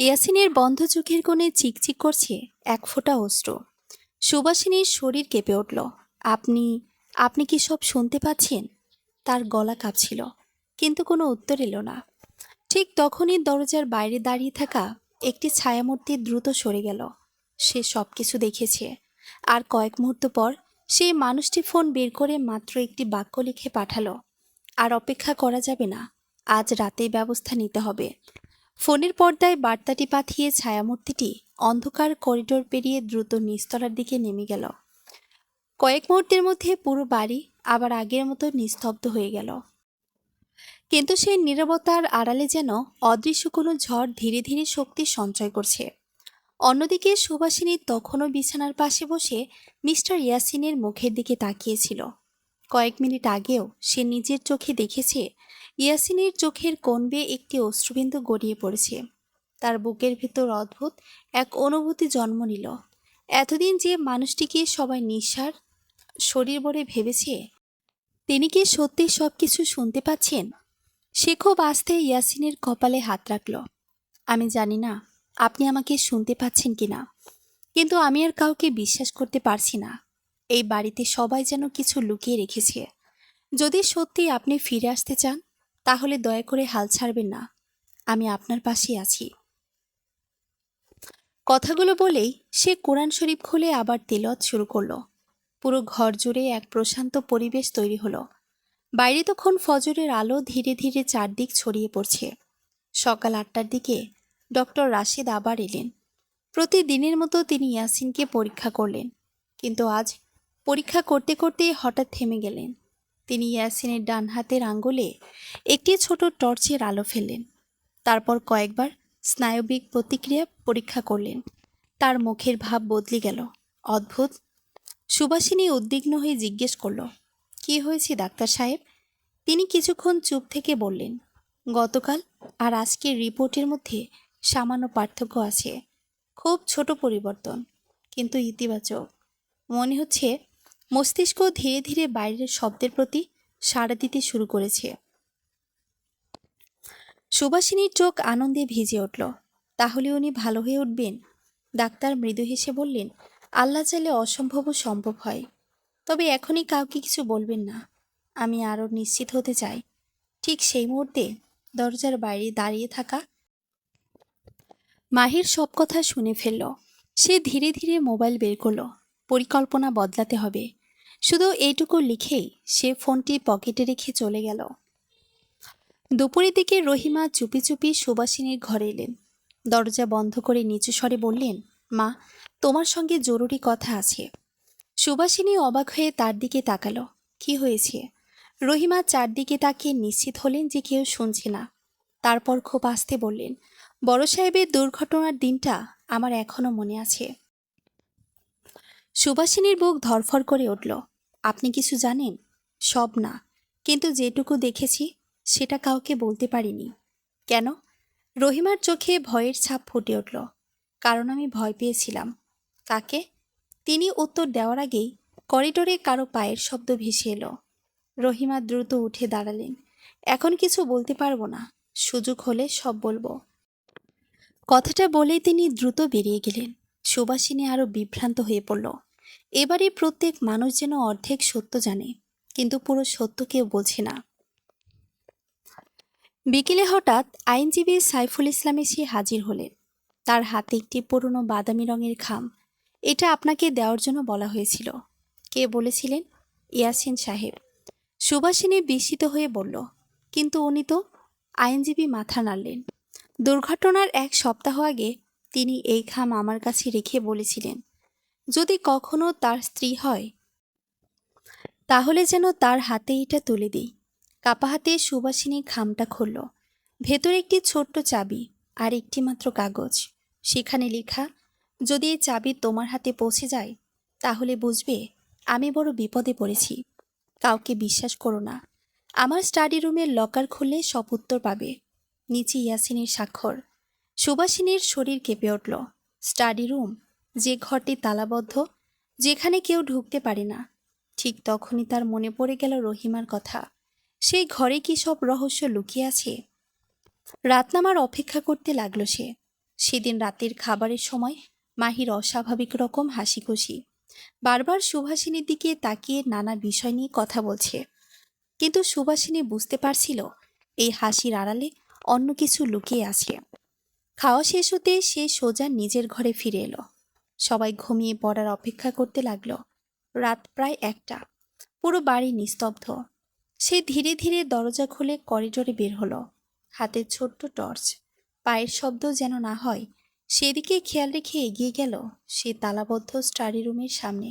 ইয়াসিনের বন্ধ চোখের কোণে চিকচিক করছে এক ফোঁটা অশ্রু। সুবাসিনীর শরীর কেঁপে উঠল। আপনি আপনি কি সব শুনতে পাচ্ছেন? তার গলা কাঁপছিল, কিন্তু কোনো উত্তর এলো না। ঠিক তখনই দরজার বাইরে দাঁড়িয়ে থাকা একটি ছায়ামূর্তি দ্রুত সরে গেল। সে সব কিছু দেখেছে। আর কয়েক মুহূর্ত পর সেই মানুষটি ফোন বের করে মাত্র একটি বাক্য লিখে পাঠালো, আর অপেক্ষা করা যাবে না, আজ রাতেই ব্যবস্থা নিতে হবে। ফোনের পর্দায় বার্তাটি পাঠিয়ে ছায়ামূর্তিটি অন্ধকার করিডোর পেরিয়ে দ্রুত নিচতলার দিকে নেমে গেল। কয়েক মুহূর্তের মধ্যে পুরো বাড়ি আবার আগের মতো নিস্তব্ধ হয়ে গেল। কিন্তু সেই নীরবতার আড়ালে যেন অদৃশ্য কোনো ঝড় ধীরে ধীরে শক্তি সঞ্চয় করছে। অন্যদিকে সুবাসিনী তখনও বিছানার পাশে বসে মিস্টার ইয়াসিনের মুখের দিকে তাকিয়েছিল। কয়েক মিনিট আগেও সে নিজের চোখে দেখেছে ইয়াসিনের চোখের কোণ বেয়ে একটি অশ্রুবিন্দু গড়িয়ে পড়েছে। তার বুকের ভেতর অদ্ভুত এক অনুভূতি জন্ম নিল। এতদিন যে মানুষটিকে সবাই নিঃসার শরীর বলে ভেবেছে, তিনি কি সত্যি সব কিছু শুনতে পাচ্ছেন? সে খুব আস্তে ইয়াসিনের কপালে হাত রাখল। আমি জানি না আপনি আমাকে শুনতে পাচ্ছেন কিনা, কিন্তু আমি আর কাউকে বিশ্বাস করতে পারছি না। এই বাড়িতে সবাই যেন কিছু লুকিয়ে রেখেছে। যদি সত্যি আপনি ফিরে আসতে চান তাহলে দয়া করে হাল ছাড়বেন না। আমি আপনার পাশেই আছি। কথাগুলো বলেই সে কোরআন শরীফ খুলে আবার তিলাওয়াত শুরু করলো। পুরো ঘর জুড়ে এক প্রশান্ত পরিবেশ তৈরি হলো। বাইরে তখন ফজরের আলো ধীরে ধীরে চারদিক ছড়িয়ে পড়ছে। সকাল 8টার দিকে ডক্টর রাশেদ আবার এলেন। প্রতিদিনের মতো তিনি ইয়াসিনকে পরীক্ষা করলেন, কিন্তু আজ পরীক্ষা করতে করতে হঠাৎ থেমে গেলেন। তিনি ইয়াসিনের ডান হাতের আঙ্গুলে একটি ছোট টর্চের আলো ফেললেন। তারপর কয়েকবার স্নায়বিক প্রতিক্রিয়া পরীক্ষা করলেন। তার মুখের ভাব বদলে গেল। অদ্ভুত। সুবাসিনী উদ্বিগ্ন হয়ে জিজ্ঞেস করল, কি হয়েছে ডাক্তার সাহেব? তিনি কিছুক্ষণ চুপ থেকে বললেন, গতকাল আর আজকের রিপোর্টের মধ্যে সামান্য পার্থক্য আছে। খুব ছোট পরিবর্তন, কিন্তু ইতিবাচক। মনে হচ্ছে মস্তিষ্ক ধীরে ধীরে বাইরের শব্দের প্রতি সাড়া দিতে শুরু করেছে। সুবাসিনীর চোখ আনন্দে ভিজে উঠল। তাহলে উনি ভালো হয়ে উঠবেন? ডাক্তার মৃদু হেসে বললেন, আল্লাহ চাইলে অসম্ভবও সম্ভব হয়। তবে এখনই কাউকে কিছু বলবেন না। আমি আরও নিশ্চিত হতে চাই। ঠিক সেই মুহূর্তে দরজার বাইরে দাঁড়িয়ে থাকা মাহির সব কথা শুনে ফেলল। সে ধীরে ধীরে মোবাইল বের করল। পরিকল্পনা বদলাতে হবে। শুধু এইটুকু লিখেই সে ফোনটি পকেটে রেখে চলে গেল। দুপুরের দিকে রহিমা চুপি চুপি সুবাসিনীর ঘরে এলেন। দরজা বন্ধ করে নিচু স্বরে বললেন, মা, তোমার সঙ্গে জরুরি কথা আছে। সুবাসিনী অবাক হয়ে তার দিকে তাকালো। কি হয়েছে? রহিমা চারদিকে তাকিয়ে নিশ্চিত হলেন যে কেউ শুনছে না। তারপর খুব আস্তে বললেন, বড় সাহেবের দুর্ঘটনার দিনটা আমার এখনো মনে আছে। সুবাসিনীর বুক ধরফর করে উঠল। আপনি কিছু জানেন? সব না, কিন্তু যেটুকু দেখেছি সেটা কাউকে বলতে পারিনি। কেন? রহিমার চোখে ভয়ের ছাপ ফুটে উঠল। কারণ আমি ভয় পেয়েছিলাম। কাকে? তিনি উত্তর দেওয়ার আগেই করিডোরে কারো পায়ের শব্দ ভেসে এলো। রহিমা দ্রুত উঠে দাঁড়ালেন। এখন কিছু বলতে পারবো না, সুযোগ হলে সব বলবো। কথাটা বলেই তিনি দ্রুত বেরিয়ে গেলেন। সুবাসিনী আরো বিভ্রান্ত হয়ে পড়ল। এবারে প্রত্যেক মানুষ যেন অর্ধেক সত্য জানে, কিন্তু পুরো সত্য কেউ বোঝে না। বিকেলে হঠাৎ আইনজীবী সাইফুল ইসলাম এসে হাজির হলেন। তার হাতে একটি পুরনো বাদামি রঙের খাম। এটা আপনাকে দেওয়ার জন্য বলা হয়েছিল। কে বলেছিলেন? ইয়াসিন সাহেব। সুবাসিনী বিস্মিত হয়ে বলল, কিন্তু উনি তো। আইনজীবী মাথা নাড়লেন। দুর্ঘটনার 1 সপ্তাহ আগে তিনি এই খাম আমার কাছে রেখে বলেছিলেন, যদি কখনো তার স্ত্রী হয় তাহলে যেন তার হাতে এটা তুলে দিই। কাপা হাতে সুবাসিনী খামটা খুলল। ভেতরে একটি ছোট্ট চাবি আর একটি মাত্র কাগজ। সেখানে লেখা, যদি এই চাবি তোমার হাতে পৌঁছে যায় তাহলে বুঝবে আমি বড় বিপদে পড়েছি। কাউকে বিশ্বাস করো না। আমার স্টাডি রুমের লকার খুললে সব উত্তর পাবে। নিচে ইয়াসিনের স্বাক্ষর। সুবাসিনীর শরীর কেঁপে উঠল। স্টাডি রুম, যে ঘরটি তালাবদ্ধ, যেখানে কেউ ঢুকতে পারে না। ঠিক তখনই তার মনে পড়ে গেল রহিমার কথা। সেই ঘরে কি সব রহস্য লুকিয়ে আছে? রাত নামার অপেক্ষা করতে লাগলো সে। সেদিন রাতের খাবারের সময় মাহির অস্বাভাবিক রকম হাসি খুশি। বারবার সুভাষিনীর দিকে তাকিয়ে নানা বিষয় নিয়ে কথা বলছে। কিন্তু সুভাষিনী বুঝতে পারছিল এই হাসির আড়ালে অন্য কিছু লুকিয়ে আছে। খাওয়া শেষ হতে সে সোজা নিজের ঘরে ফিরে এলো। সবাই ঘুমিয়ে পড়ার অপেক্ষা করতে লাগলো। রাত প্রায় 1টা। পুরো বাড়ি নিস্তব্ধ। সে ধীরে ধীরে দরজা খুলে করিডোরে বের হলো। হাতে ছোট্ট টর্চ। পায়ের শব্দ যেন না হয় সেদিকে খেয়াল রেখে এগিয়ে গেল সে তালাবদ্ধ স্টাডি রুমের সামনে।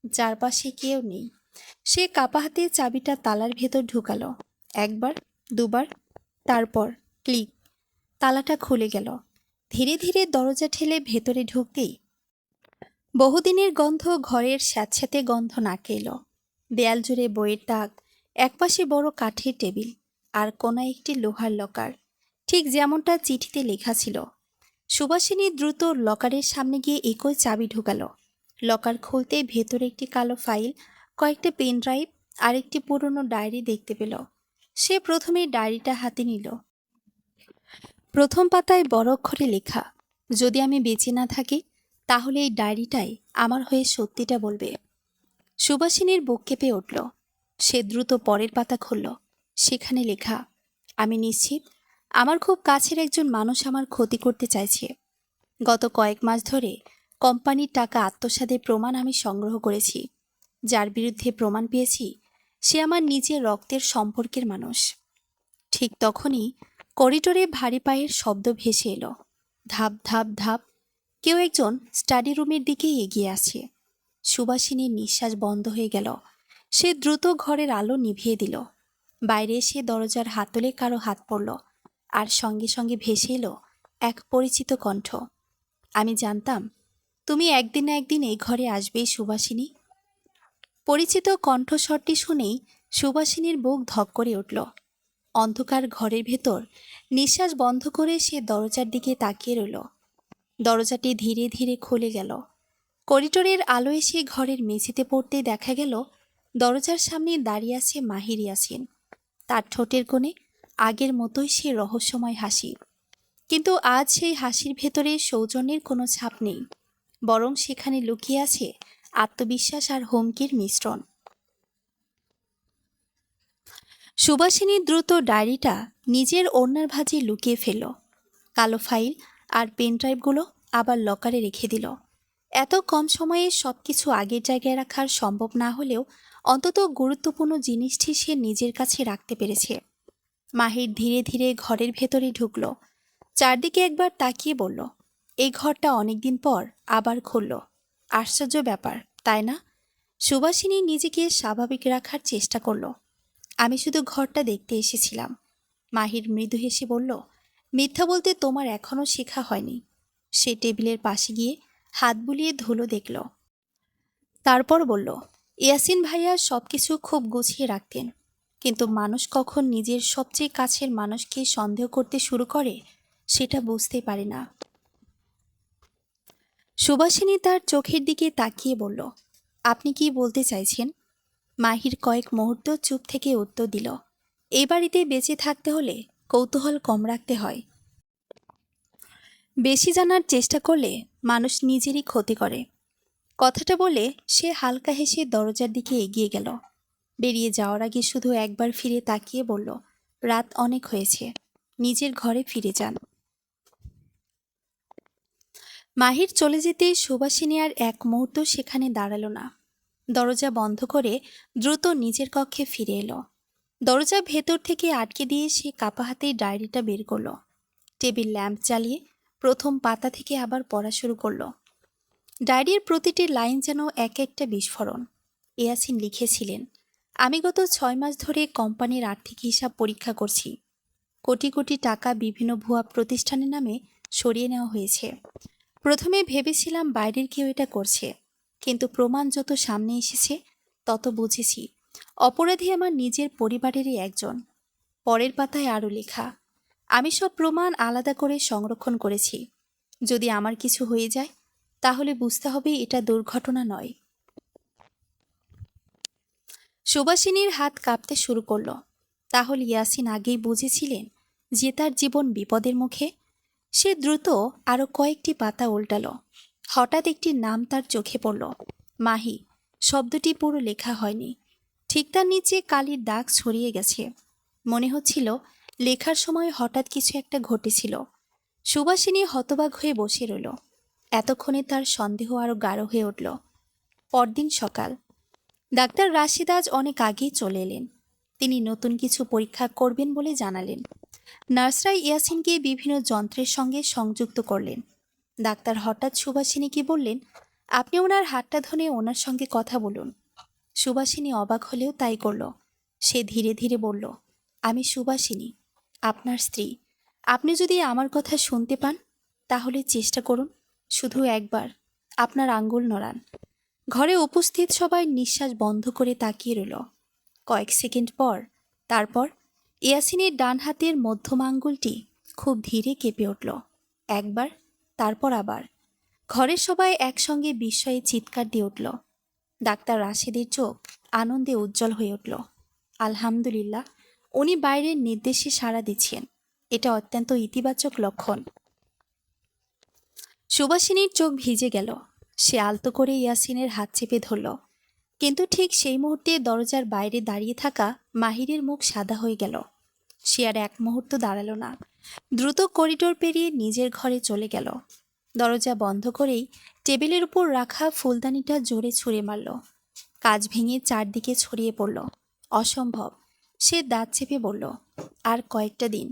চারপাশে কেউ নেই। সে কাপা হাতে চাবিটা তালার ভেতর ঢুকালো। একবার, দুবার, তারপর ক্লিক। তালাটা খুলে গেল। ধীরে ধীরে দরজা ঠেলে ভেতরে ঢুকতেই বহুদিনের গন্ধ, ঘরের স্যাঁতস্যাঁতে গন্ধ নাকে এলো। দেয়াল জুড়ে বইয়ের তাক, একপাশে বড় কাঠের টেবিল, আর কোনায় একটি লোহার লকার, ঠিক যেমনটা চিঠিতে লেখা ছিল। সুবাসিনী দ্রুত লকারের সামনে গিয়ে একই চাবি ঢুকালো। লকার খুলতে ভেতরে একটি কালো ফাইল, কয়েকটা পেন ড্রাইভ আর একটি পুরনো ডায়েরি দেখতে পেল। সে প্রথমে ডায়েরিটা হাতে নিল। প্রথম পাতায় বড় অক্ষরে লেখা, যদি আমি বেঁচে না থাকি তাহলে এই ডায়েরিটাই আমার হয়ে সত্যিটা বলবে। সুবাসিনীর বুক কেঁপে উঠল। সে দ্রুত পরের পাতা খুলল। সেখানে লেখা, আমি নিশ্চিত আমার খুব কাছের একজন মানুষ আমার ক্ষতি করতে চাইছে। গত কয়েক মাস ধরে কোম্পানির টাকা আত্মসাতের প্রমাণ আমি সংগ্রহ করেছি। যার বিরুদ্ধে প্রমাণ পেয়েছি সে আমার নিজের রক্তের সম্পর্কের মানুষ। ঠিক তখনই করিডোরে ভারী পায়ের শব্দ ভেসে এলো। ধাপ ধাপ ধাপ। কেউ একজন স্টাডি রুমের দিকে এগিয়ে আসছে। সুবাসিনীর নিঃশ্বাস বন্ধ হয়ে গেল। সে দ্রুত ঘরের আলো নিভিয়ে দিল। বাইরে এসে দরজার হাতলে কারো হাত পড়ল, আর সঙ্গে সঙ্গে ভেসে এলো এক পরিচিত কণ্ঠ। আমি জানতাম তুমি একদিন না একদিন এই ঘরে আসবেই সুবাসিনী। পরিচিত কণ্ঠস্বরটি শুনেই সুবাসিনীর বুক ধক করে উঠল। অন্ধকার ঘরের ভেতর নিঃশ্বাস বন্ধ করে সে দরজার দিকে তাকিয়ে রইল। দরজাটি ধীরে ধীরে খুলে গেল। করিডোরের আলো এসে ঘরের মেঝেতে পড়তেই দেখা গেল দরজার সামনে দাঁড়িয়ে আছে মাহির ইয়াসিন। তার ঠোঁটের কোণে আগের মতোই সে রহস্যময় হাসি, কিন্তু আজ সেই হাসির ভেতরে সৌজন্যের কোনো ছাপ নেই, বরং সেখানে লুকিয়ে আছে আত্মবিশ্বাস আর হুমকির মিশ্রণ। সুবাসিনী দ্রুত ডায়েরিটা নিজের ওড়নার ভাঁজে লুকিয়ে ফেলল। কালো ফাইল আর পেনড্রাইভগুলো আবার লকারে রেখে দিল। এত কম সময়ে সবকিছু আগের জায়গায় রাখার সম্ভব না হলেও অন্তত গুরুত্বপূর্ণ জিনিসটি সে নিজের কাছে রাখতে পেরেছে। মাহির ধীরে ধীরে ঘরের ভেতরে ঢুকল। চারদিকে একবার তাকিয়ে বলল, এই ঘরটা অনেকদিন পর আবার খুলল। আশ্চর্য ব্যাপার, তাই না? সুবাসিনী নিজেকে স্বাভাবিক রাখার চেষ্টা করল। আমি শুধু ঘরটা দেখতে এসেছিলাম। মাহির মৃদু হেসে বলল, মিথ্যা বলতে তোমার এখনও শেখা হয়নি। সে টেবিলের পাশে গিয়ে হাত বুলিয়ে ধুলো দেখল। তারপর বলল, ইয়াসিন ভাইয়া সবকিছু খুব গুছিয়ে রাখতেন, কিন্তু মানুষ কখন নিজের সবচেয়ে কাছের মানুষকে সন্দেহ করতে শুরু করে সেটা বুঝতে পারে না। সুবাসিনী তার চোখের দিকে তাকিয়ে বলল, আপনি কি বলতে চাইছেন? মাহির কয়েক মুহূর্ত চুপ থেকে উত্তর দিল, এই বাড়িতে বেঁচে থাকতে হলে কৌতূহল কম রাখতে হয়। বেশি জানার চেষ্টা করলে মানুষ নিজেরই ক্ষতি করে। কথাটা বলে সে হালকা হেসে দরজার দিকে এগিয়ে গেল। বেরিয়ে যাওয়ার আগে শুধু একবার ফিরে তাকিয়ে বলল, রাত অনেক হয়েছে, নিজের ঘরে ফিরে যান। মাহির চলে যেতে সুবাসিনী আর এক মুহূর্ত সেখানে দাঁড়ালো না। দরজা বন্ধ করে দ্রুত নিজের কক্ষে ফিরে এলো। দরজা ভেতর থেকে আটকে দিয়ে সে কাপা হাতেই ডায়েরিটা বের করলো। টেবিল ল্যাম্প জ্বালিয়ে প্রথম পাতা থেকে আবার পড়া শুরু করলো। ডায়েরির প্রতিটি লাইন যেন এক একটা বিস্ফোরণ। ইয়াসিন লিখেছিলেন, আমি গত 6 মাস ধরে কোম্পানির আর্থিক হিসাব পরীক্ষা করছি। কোটি কোটি টাকা বিভিন্ন ভুয়া প্রতিষ্ঠানের নামে সরিয়ে নেওয়া হয়েছে। প্রথমে ভেবেছিলাম বাইরের কেউ এটা করছে, কিন্তু প্রমাণ যত সামনে এসেছে তত বুঝেছি অপরাধী আমার নিজের পরিবারেরই একজন। পরের পাতায় আরও লেখা, আমি সব প্রমাণ আলাদা করে সংরক্ষণ করেছি। যদি আমার কিছু হয়ে যায় তাহলে বুঝতে হবে এটা দুর্ঘটনা নয়। সুবাসিনীর হাত কাঁপতে শুরু করল। তাহলে ইয়াসিন আগেই বুঝেছিলেন যে তার জীবন বিপদের মুখে। সে দ্রুত আরও কয়েকটি পাতা উল্টালো। হঠাৎ একটি নাম তার চোখে পড়ল, মাহি। শব্দটি পুরো লেখা হয়নি, ঠিক তার নিচে কালির দাগ ছড়িয়ে গেছে। মনে হচ্ছিল লেখার সময় হঠাৎ কিছু একটা ঘটেছিল। সুবাসিনী হতবাক হয়ে বসে রইল। এতক্ষণে তার সন্দেহ আরও গাঢ় হয়ে উঠল। পরদিন সকাল। ডাক্তার রাশিদ আজ অনেক আগেই চলে এলেন। তিনি নতুন কিছু পরীক্ষা করবেন বলে জানালেন। নার্সরা ইয়াসিনকে বিভিন্ন যন্ত্রের সঙ্গে সংযুক্ত করলেন। ডাক্তার হঠাৎ সুবাসিনীকে বললেন, আপনি ওনার হাতটা ধরে ওনার সঙ্গে কথা বলুন। সুবাসিনী অবাক হলেও তাই করল। সে ধীরে ধীরে বলল, আমি সুবাসিনী, আপনার স্ত্রী। আপনি যদি আমার কথা শুনতে পান তাহলে চেষ্টা করুন, শুধু একবার আপনার আঙ্গুল নড়ান। ঘরে উপস্থিত সবাই নিঃশ্বাস বন্ধ করে তাকিয়ে রইল। কয়েক সেকেন্ড পর তারপর ইয়াসিনের ডান হাতের মধ্যম আঙ্গুলটি খুব ধীরে কেঁপে উঠল। একবার, তারপর আবার। ঘরের সবাই একসঙ্গে বিস্ময়ে চিৎকার দিয়ে উঠল। ডাক্তার রাশেদের চোখ আনন্দে উজ্জ্বল হয়ে উঠল। আলহামদুলিল্লাহ, উনি বাইরের নির্দেশে সাড়া দিচ্ছেন। এটা অত্যন্ত ইতিবাচক লক্ষণ। সুবাসিনীর চোখ ভিজে গেল। সে আলতো করে ইয়াসিনের হাত চেপে ধরল, কিন্তু ঠিক সেই মুহূর্তে দরজার বাইরে দাঁড়িয়ে থাকা মাহিরের মুখ সাদা হয়ে গেল। সে আর এক মুহূর্ত দাঁড়ালো না, দ্রুত করিডোর পেরিয়ে নিজের ঘরে চলে গেল। দরজা বন্ধ করেই টেবিলের উপর রাখা ফুলদানিটা জোরে ছুঁড়ে মারল। কাঁচ ভেঙে চারদিকে ছড়িয়ে পড়ল। অসম্ভব। সে দাঁত চেপে বলল, আর কয়েকটা দিন,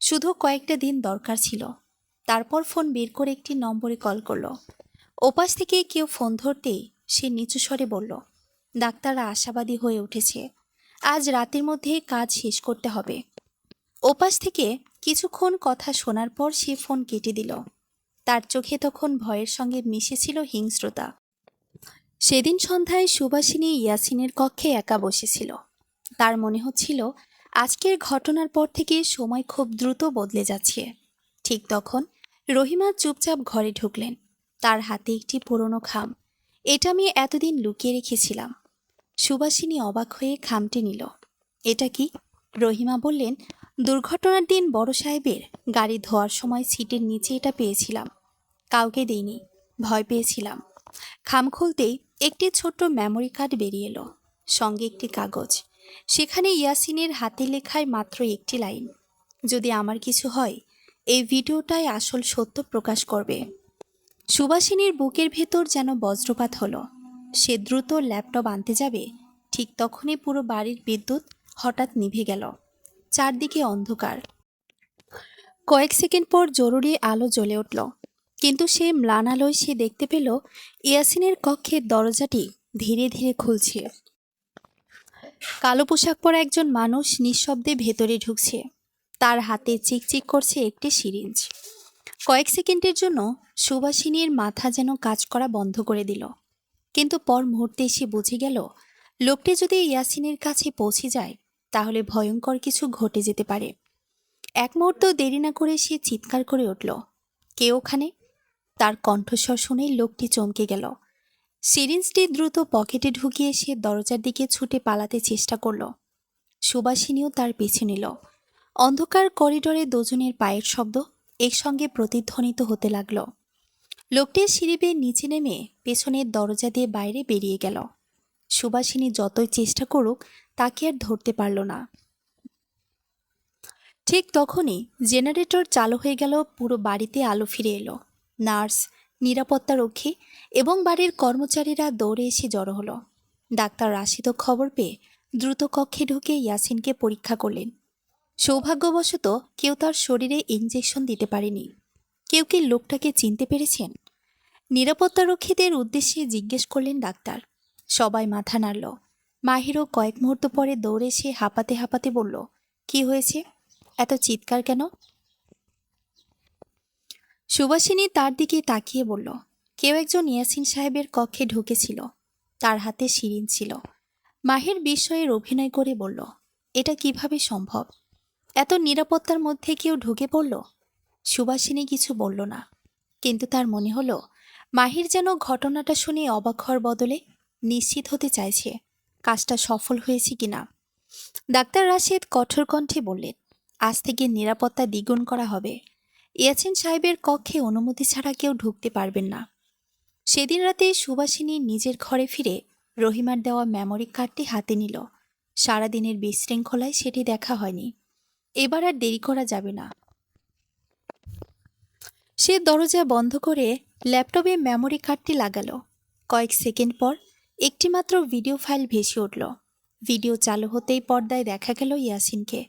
শুধু কয়েকটা দিন দরকার ছিল। তারপর ফোন বের করে একটি নম্বরে কল করলো। ওপাশ থেকে কেউ ফোন ধরতেই সে নিচু স্বরে বলল, ডাক্তাররা আশাবাদী হয়ে উঠেছে, আজ রাতের মধ্যে কাজ শেষ করতে হবে। ওপাশ থেকে কিছুক্ষণ কথা শোনার পর সে ফোন কেটে দিল। তার চোখে তখন ভয়ের সঙ্গে মিশেছিল হিংস্রতা। সেদিন সন্ধ্যায় সুবাসিনী ইয়াসিনের কক্ষে একা বসেছিল। তার মনে হচ্ছিল আজকের ঘটনার পর থেকে সময় খুব দ্রুত বদলে যাচ্ছে। ঠিক তখন রহিমা চুপচাপ ঘরে ঢুকলেন। তার হাতে একটি পুরনো খাম। এটা আমি এতদিন লুকিয়ে রেখেছিলাম। সুবাসিনী অবাক হয়ে খামটি নিল। এটা কি? রহিমা বললেন, দুর্ঘটনার দিন বড় সাহেবের গাড়ি ধোয়ার সময় সিটের নিচে এটা পেয়েছিলাম। কাউকে দেইনি, ভয় পেয়েছিলাম। খাম খুলতেই একটি ছোট্ট মেমোরি কার্ড বেরিয়ে এলো, সঙ্গে একটি কাগজ। সেখানে ইয়াসিনের হাতে লেখায় মাত্র একটি লাইন, যদি আমার কিছু হয় এই ভিডিওটাই আসল সত্য প্রকাশ করবে। সুবাসিনীর বুকের ভেতর যেন বজ্রপাত হলো। সে দ্রুত ল্যাপটপ আনতে যাবে, ঠিক তখনই পুরো বাড়ির বিদ্যুৎ হঠাৎ নিভে গেল। চারদিকে অন্ধকার। কয়েক সেকেন্ড পর জরুরি আলো জ্বলে উঠল, কিন্তু সে ম্লান আলোয় সে দেখতে পেল ইয়াসিনের কক্ষের দরজাটি ধীরে ধীরে খুলছে। কালো পোশাক পরা একজন মানুষ নিঃশব্দে ভেতরে ঢুকছে। তার হাতে চিকচিক করছে একটি সিরিঞ্জ। কয়েক সেকেন্ডের জন্য সুবাসিনীর মাথা যেন কাজ করা বন্ধ করে দিল, কিন্তু পর মুহূর্তে সে বুঝে গেল লোকটি যদি ইয়াসিনের কাছে পৌঁছে যায় তাহলে ভয়ঙ্কর কিছু ঘটে যেতে পারে। এক মুহূর্ত দেরি না করে সে চিৎকার করে উঠল, কে ওখানে? তার কণ্ঠস্বর শুনেই লোকটি চমকে গেল। সিরিঞ্জটি দ্রুত পকেটে ঢুকিয়ে সে দরজার দিকে ছুটে পালাতে চেষ্টা করল। সুবাসিনীও তার পিছু নিল। অন্ধকার করিডোরে দুজনের পায়ের শব্দ একসঙ্গে প্রতিধ্বনিত হতে লাগল। লোকটি সিঁড়ি বেয়ে নিচে নেমে পেছনের দরজা দিয়ে বাইরে বেরিয়ে গেল। সুবাসিনী যতই চেষ্টা করুক তাকে আর ধরতে পারল না। ঠিক তখনই জেনারেটর চালু হয়ে গেল। পুরো বাড়িতে আলো ফিরে এলো। নার্স, নিরাপত্তারক্ষী এবং বাড়ির কর্মচারীরা দৌড়ে এসে জড়ো হলো। ডাক্তার রাশিদও খবর পেয়ে দ্রুত কক্ষে ঢুকে ইয়াসিনকে পরীক্ষা করলেন। সৌভাগ্যবশত কেউ তার শরীরে ইঞ্জেকশন দিতে পারেনি। কেউ কি লোকটাকে চিনতে পেরেছেন? নিরাপত্তারক্ষীদের উদ্দেশ্যে জিজ্ঞেস করলেন ডাক্তার। সবাই মাথা নাড়ল। মাহিরও কয়েক মুহূর্ত পরে দৌড়ে এসে হাঁপাতে হাঁপাতে বলল, কি হয়েছে? এত চিৎকার কেন? সুবাসিনী তার দিকে তাকিয়ে বলল, কেউ একজন ইয়াসিন সাহেবের কক্ষে ঢুকেছিল। তার হাতে সিরিঞ্জ ছিল। মাহির বিস্ময়ের অভিনয় করে বলল, এটা কিভাবে সম্ভব? এত নিরাপত্তার মধ্যে কেউ ঢুকে পড়ল? সুবাসিনী কিছু বলল না, কিন্তু তার মনে হলো মাহির যেন ঘটনাটা শুনে অবাক হওয়ার বদলে নিশ্চিত হতে চাইছে কাজটা সফল হয়েছে কিনা। ডাক্তার রাশেদ কঠোর কণ্ঠে বললেন, আজ থেকে নিরাপত্তা দ্বিগুণ করা হবে। ইয়াসিন সাহেবের কক্ষে অনুমতি ছাড়া কেউ ঢুকতে পারবেন না। সেদিন রাতে সুবাসিনী নিজের ঘরে ফিরে রহিমার দেওয়া মেমোরি কার্ডটি হাতে নিল। সারাদিনের বিশৃঙ্খলায় সেটি দেখা হয়নি। এবার আর দেরি করা যাবে না। সে দরজা বন্ধ করে ল্যাপটপে মেমোরি কার্ডটি লাগালো। কয়েক সেকেন্ড পর একটিমাত্র ভিডিও ফাইল ভেসে উঠল। ভিডিও চালু হতেই পর্দায় দেখা গেল ইয়াসিনকে।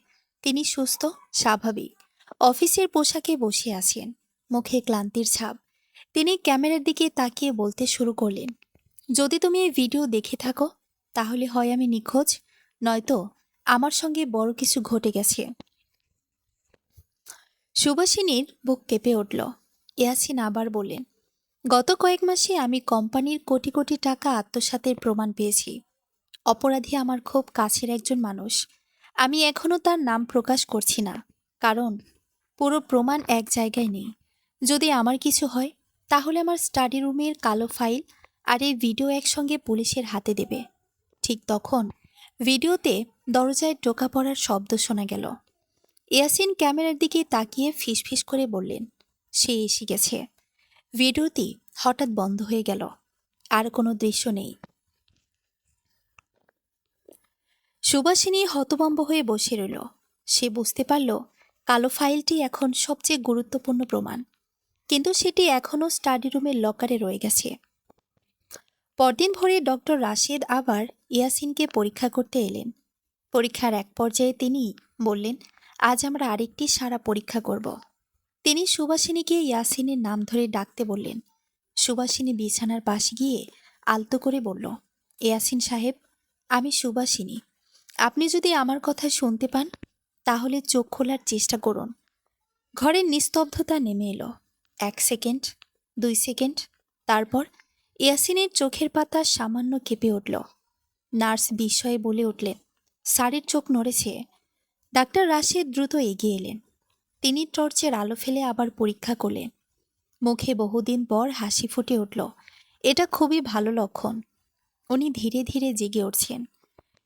তিনি সুস্থ, স্বাভাবিক, অফিসের পোশাকে বসে আছেন, মুখে ক্লান্তির ছাপ। তিনি ক্যামেরার দিকে তাকিয়ে বলতে শুরু করলেন, যদি তুমি এই ভিডিও দেখে থাকো তাহলে হয় আমি নিখোঁজ, নয়তো আমার সঙ্গে বড় কিছু ঘটে গেছে। সুবাসিনীর বুক কেঁপে উঠল। ইয়াসিন আবার বললেন, গত কয়েক মাসে আমি কোম্পানির কোটি কোটি টাকা আত্মসাতের প্রমাণ পেয়েছি। অপরাধী আমার খুব কাছের একজন মানুষ। আমি এখনও তার নাম প্রকাশ করছি না, কারণ পুরো প্রমাণ এক জায়গায় নেই। যদি আমার কিছু হয় তাহলে আমার স্টাডি রুমের কালো ফাইল আর এই ভিডিও একসঙ্গে পুলিশের হাতে দেবে। ঠিক তখন ভিডিওতে দরজায় টোকা পড়ার শব্দ শোনা গেল। ইয়াসিন ক্যামেরার দিকে তাকিয়ে ফিসফিস করে বললেন, সে এসে গেছে। ভিডিওটি হঠাৎ বন্ধ হয়ে গেল। আর কোনো দৃশ্য নেই। সুবাসিনী হতভম্ব হয়ে বসে রইল। সে বুঝতে পারল কালো ফাইলটি এখন সবচেয়ে গুরুত্বপূর্ণ প্রমাণ, কিন্তু সেটি এখনও স্টাডি রুমের লকারে রয়ে গেছে। পরদিন ভোরে ডক্টর রাশেদ আবার ইয়াসিনকে পরীক্ষা করতে এলেন। পরীক্ষার এক পর্যায়ে তিনি বললেন, আজ আমরা আরেকটি সারা পরীক্ষা করব। তিনি সুভাষিনীকে ইয়াসিনের নাম ধরে ডাকতে বললেন। সুভাষিনী বিছানার পাশে গিয়ে আলতো করে বলল, ইয়াসিন সাহেব, আমি সুভাষিনী। আপনি যদি আমার কথা শুনতে পান তাহলে চোখ খোলার চেষ্টা করুন। ঘরের নিস্তব্ধতা নেমে এলো। 1 সেকেন্ড, 2 সেকেন্ড, তারপর ইয়াসিনের চোখের পাতা সামান্য কেঁপে উঠল। নার্স বিস্ময়ে বলে উঠলেন, স্যারের চোখ নড়েছে। ডাক্তার রাশেদ দ্রুত এগিয়ে এলেন। তিনি টর্চের আলো ফেলে আবার পরীক্ষা করলেন। মুখে বহুদিন পর হাসি ফুটে উঠল। এটা খুবই ভালো লক্ষণ। উনি ধীরে ধীরে জেগে উঠছেন।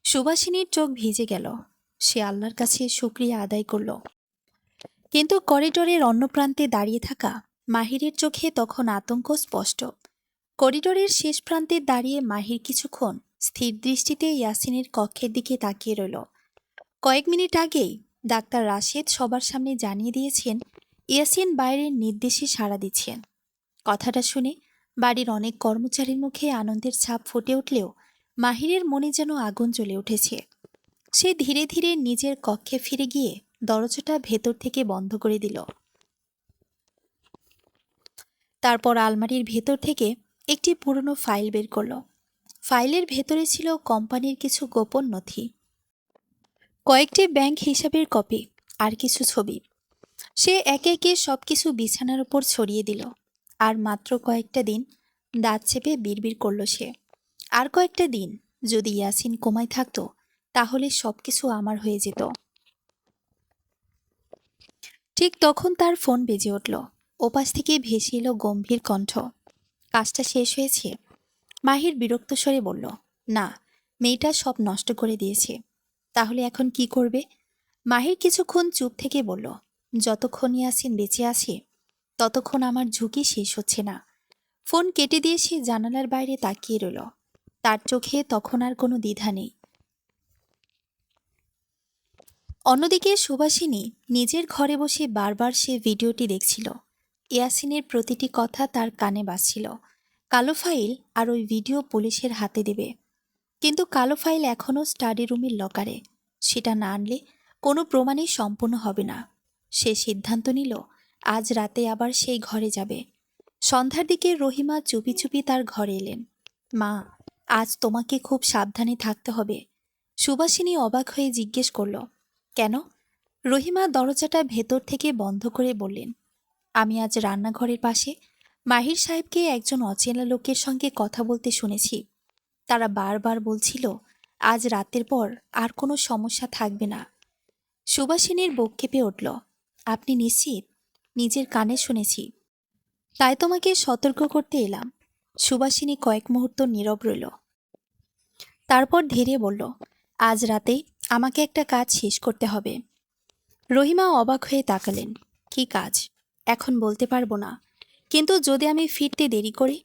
সুভাষিনীর চোখ ভিজে গেল। সে আল্লাহর কাছে শুকরিয়া আদায় করল। কিন্তু করিডোরের অন্য প্রান্তে দাঁড়িয়ে থাকা মাহিরের চোখে তখন আতঙ্ক স্পষ্ট। করিডোরের শেষ প্রান্তে দাঁড়িয়ে মাহির কিছুক্ষণ স্থির দৃষ্টিতে ইয়াসিনের কক্ষের দিকে তাকিয়ে রইল। কয়েক মিনিট আগেই ডাক্তার রাশেদ সবার সামনে জানিয়ে দিয়েছেন ইয়াসিন বাইরের নির্দেশে সাড়া দিচ্ছেন। কথাটা শুনে বাড়ির অনেক কর্মচারীর মুখে আনন্দের ছাপ ফুটে উঠলেও মাহিরের মনে যেন আগুন জ্বলে উঠেছে। সে ধীরে ধীরে নিজের কক্ষে ফিরে গিয়ে দরজাটা ভেতর থেকে বন্ধ করে দিল। তারপর আলমারির ভেতর থেকে একটি পুরনো ফাইল বের করল। ফাইলের ভেতরে ছিল কোম্পানির কিছু গোপন নথি, কয়েকটি ব্যাংক হিসাবের কপি আর কিছু ছবি। সে একে একে সবকিছু বিছানার উপর ছড়িয়ে দিল। আর মাত্র কয়েকটা দিন, দাঁত চেপে বিড়বিড় করল সে, আর কয়েকটা দিন যদি ইয়াসিন কোমায় থাকতো তাহলে সবকিছু আমার হয়ে যেত। ঠিক তখন তার ফোন বেজে উঠল। ওপাশ থেকে ভেসে এলো গম্ভীর কণ্ঠ, কাজটা শেষ হয়েছে? মাহির বিরক্ত স্বরে বলল, না, মেয়েটা সব নষ্ট করে দিয়েছে। তাহলে এখন কি করবে? মাহির কিছুক্ষণ চুপ থেকে বলল, যতক্ষণ ইয়াসিন বেঁচে আছে ততক্ষণ আমার ঝুঁকি শেষ হচ্ছে না। ফোন কেটে দিয়ে সে জানালার বাইরে তাকিয়ে রইল। তার চোখে তখন আর কোনো দ্বিধা নেই। অন্যদিকে সুভাষিনী নিজের ঘরে বসে বারবার সে ভিডিওটি দেখছিল। ইয়াসিনের প্রতিটি কথা তার কানে বাজছিল। কালো ফাইল আর ওই ভিডিও পুলিশের হাতে দেবে, কিন্তু কালো ফাইল এখনও স্টাডি রুমের লকারে। সেটা না আনলে কোনো প্রমাণই সম্পূর্ণ হবে না। সে সিদ্ধান্ত নিল আজ রাতে আবার সেই ঘরে যাবে। সন্ধ্যার দিকে রহিমা চুপি চুপি তার ঘরে এলেন। মা, আজ তোমাকে খুব সাবধানে থাকতে হবে। সুভাষিনী অবাক হয়ে জিজ্ঞেস করল, কেন? রহিমা দরজাটা ভেতর থেকে বন্ধ করে বললেন, আমি আজ রান্নাঘরের পাশে মাহির সাহেবকে একজন অচেনা লোকের সঙ্গে কথা বলতে শুনেছি। তারা বারবার বলছিল আজ রাতের পর আর কোনো সমস্যা থাকবে না। সুভাষিনীর বুক কেঁপে উঠল। আপনি নিশ্চিত? নিজের কানে শুনেছি, তাই তোমাকে সতর্ক করতে এলাম। সুভাষিনী কয়েক মুহূর্ত নীরব রইল। তারপর ধীরে বলল, আজ রাতেই আমাকে একটা কাজ শেষ করতে হবে। রহিমা অবাক হয়ে তাকালেন। কি কাজ? এখন বলতে পারবো না, কিন্তু যদি আমি ফিরতে দেরি করি